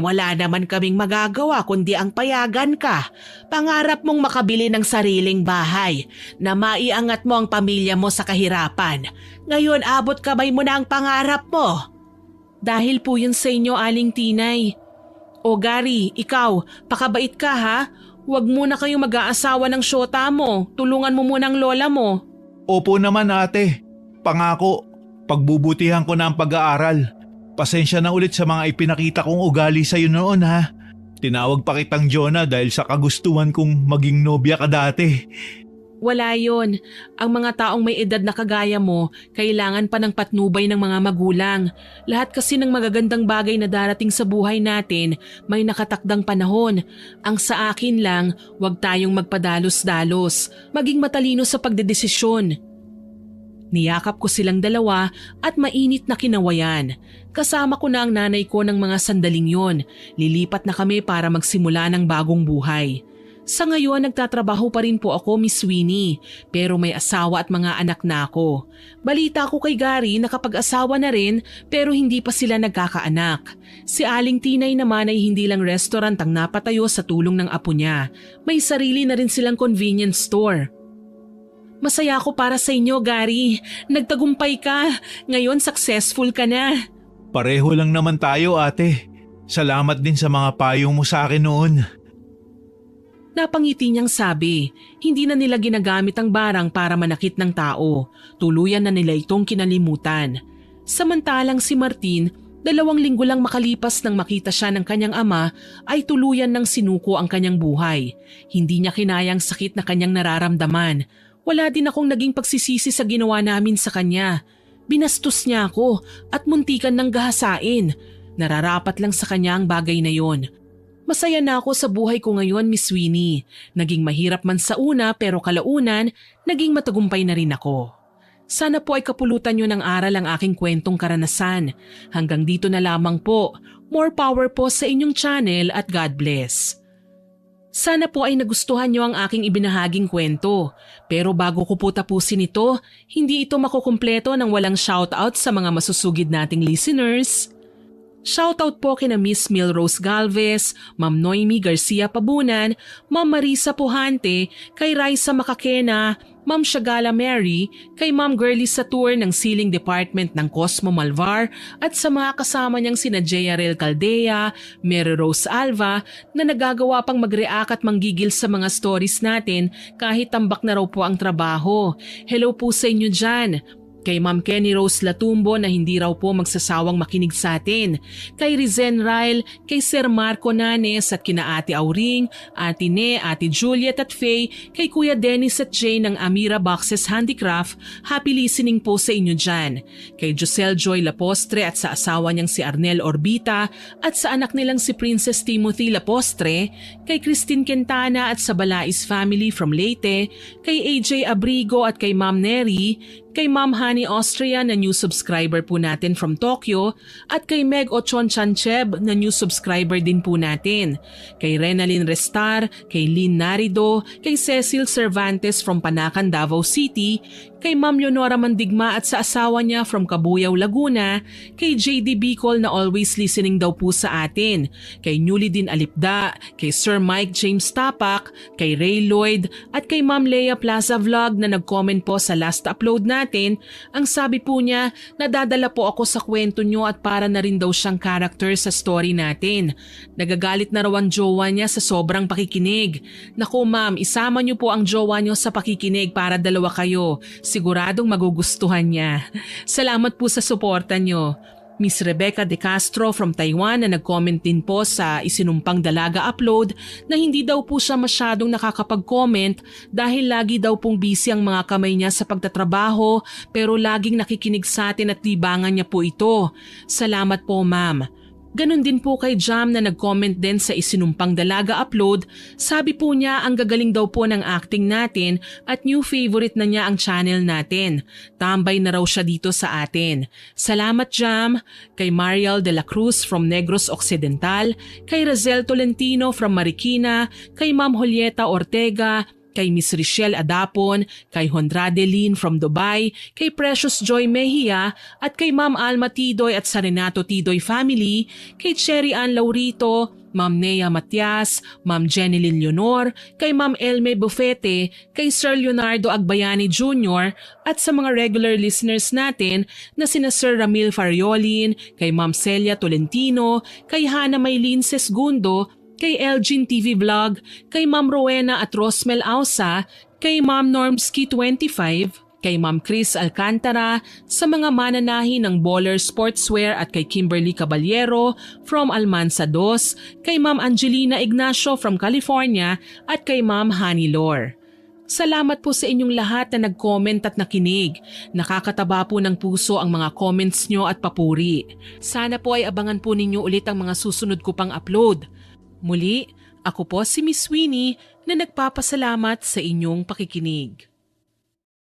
Wala naman kaming magagawa kundi ang payagan ka. Pangarap mong makabili ng sariling bahay na maiangat mo ang pamilya mo sa kahirapan. Ngayon abot kamay mo na ang pangarap mo. Dahil po yun sa inyo, Aling Tinay. O Gary, ikaw, pakabait ka ha? Huwag muna kayong mag-aasawa ng syota mo. Tulungan mo muna ang lola mo. Opo naman ate. Pangako, pagbubutihan ko na ang pag-aaral. Pasensya na ulit sa mga ipinakita kong ugali sa'yo noon ha. Tinawag pa kitang Jonah dahil sa kagustuhan kong maging nobya ka dati. Wala yon. Ang mga taong may edad na kagaya mo, kailangan pa ng patnubay ng mga magulang. Lahat kasi ng magagandang bagay na darating sa buhay natin, may nakatakdang panahon. Ang sa akin lang, huwag tayong magpadalos-dalos, maging matalino sa pagdedesisyon. Niyakap ko silang dalawa at mainit na kinawayan. Kasama ko na ang nanay ko ng mga sandaling yon. Lilipat na kami para magsimula ng bagong buhay. Sa ngayon, nagtatrabaho pa rin po ako, Miss Winnie, pero may asawa at mga anak na ako. Balita ko kay Gary na kapag-asawa na rin pero hindi pa sila nagkakaanak. Si Aling Tinay naman ay hindi lang restaurant ang napatayo sa tulong ng apo niya. May sarili na rin silang convenience store. Masaya ako para sa inyo, Gary. Nagtagumpay ka. Ngayon successful ka na. Pareho lang naman tayo, ate. Salamat din sa mga payong mo sa akin noon. Napangiti niyang sabi, hindi na nila ginagamit ang barang para manakit ng tao. Tuluyan na nila itong kinalimutan. Samantalang si Martin, 2 linggo lang makalipas nang makita siya ng kanyang ama, ay tuluyan ng sinuko ang kanyang buhay. Hindi niya kinayang sakit na kanyang nararamdaman. Wala din akong naging pagsisisi sa ginawa namin sa kanya. Binastos niya ako at muntikan ng gahasain. Nararapat lang sa kanya ang bagay na yon. Masaya na ako sa buhay ko ngayon, Miss Winnie. Naging mahirap man sa una pero kalaunan, naging matagumpay na rin ako. Sana po ay kapulutan nyo ng aral ang aking kwentong karanasan. Hanggang dito na lamang po. More power po sa inyong channel at God bless. Sana po ay nagustuhan nyo ang aking ibinahaging kwento. Pero bago ko po tapusin ito, hindi ito makukumpleto nang walang shoutout sa mga masusugid nating listeners. Shoutout po kina Miss Milrose Galvez, Ma'am Noemi Garcia Pabunan, Ma'am Marisa Puhante, kay Raisa Makakena, Ma'am Shagala Mary, kay Ma'am Girlie Satur ng Sealing Department ng Cosmo Malvar at sa mga kasama niyang sina J.R.L. Caldea, Mary Rose Alva na nagagawa pang mag-react at manggigil sa mga stories natin kahit tambak na raw po ang trabaho. Hello po sa inyo dyan. Kay Ma'am Kenny Rose Latumbo na hindi raw po magsasawang makinig sa atin. Kay Rizen Ryle, kay Sir Marco Nanes at kina Ate Auring, Ate Ne, Ate Juliet at Faye, kay Kuya Dennis at Jay ng Amira Boxes Handicraft, happy listening po sa inyo dyan. Kay Josel Joy Lapostre at sa asawa niyang si Arnel Orbita at sa anak nilang si Princess Timothy Lapostre, kay Christine Quintana at sa Balais family from Leyte, kay AJ Abrigo at kay Ma'am Neri, kay Ma'am Honey Austria na new subscriber po natin from Tokyo at kay Meg Ochon Chancheb na new subscriber din po natin. Kay Renalyn Restar, kay Lynn Narido, kay Cecil Cervantes from Panacan, Davao City, kay Ma'am Leonora Mandigma at sa asawa niya from Cabuyao, Laguna, kay JD Bicol na always listening daw po sa atin, kay Newlydin Alipda, kay Sir Mike James Tapak, kay Ray Lloyd at kay Ma'am Leia Plaza Vlog na nag-comment po sa last upload natin. Ang sabi po niya, nadadala po ako sa kwento nyo at para na rin daw siyang character sa story natin. Nagagalit na raw ang jowa niya sa sobrang pakikinig. Naku ma'am, isama nyo po ang jowa nyo sa pakikinig para dalawa kayo. Siguradong magugustuhan niya. Salamat po sa suporta nyo. Miss Rebecca De Castro from Taiwan na nag-comment din po sa Isinumpang Dalaga upload na hindi daw po siya masyadong nakakapag-comment dahil lagi daw pong busy ang mga kamay niya sa pagtatrabaho pero laging nakikinig sa atin at libangan niya po ito. Salamat po ma'am. Ganon din po kay Jam na nag-comment din sa Isinumpang Dalaga upload. Sabi po niya ang gagaling daw po ng acting natin at new favorite na niya ang channel natin. Tambay na raw siya dito sa atin. Salamat Jam. Kay Mariel de la Cruz from Negros Occidental, kay Razel Tolentino from Marikina, kay Ma'am Julieta Ortega, kay Miss Richelle Adapon, kay Hondrade Lin from Dubai, kay Precious Joy Mejia at kay Ma'am Alma Tidoy at sa Renato Tidoy family, kay Cherry Ann Laurito, Ma'am Nea Matias, Ma'am Jenilyn Leonor, kay Ma'am Elme Bufete, kay Sir Leonardo Agbayani Jr. at sa mga regular listeners natin na sina Sir Ramil Fariolin, kay Ma'am Celia Tolentino, kay Hana Maylin Sesgundo, kay Elgin TV Vlog, kay Ma'am Rowena at Rosmel Ausa, kay Ma'am Normski 25, kay Ma'am Chris Alcantara, sa mga mananahi ng Baller Sportswear at kay Kimberly Caballero from Almansa 2, kay Ma'am Angelina Ignacio from California at kay Ma'am Honey Lore. Salamat po sa inyong lahat na nag-comment at nakinig. Nakakataba po ng puso ang mga comments nyo at papuri. Sana po ay abangan po ninyo ulit ang mga susunod ko pang upload. Muli, ako po si Miss Winnie na nagpapasalamat sa inyong pakikinig.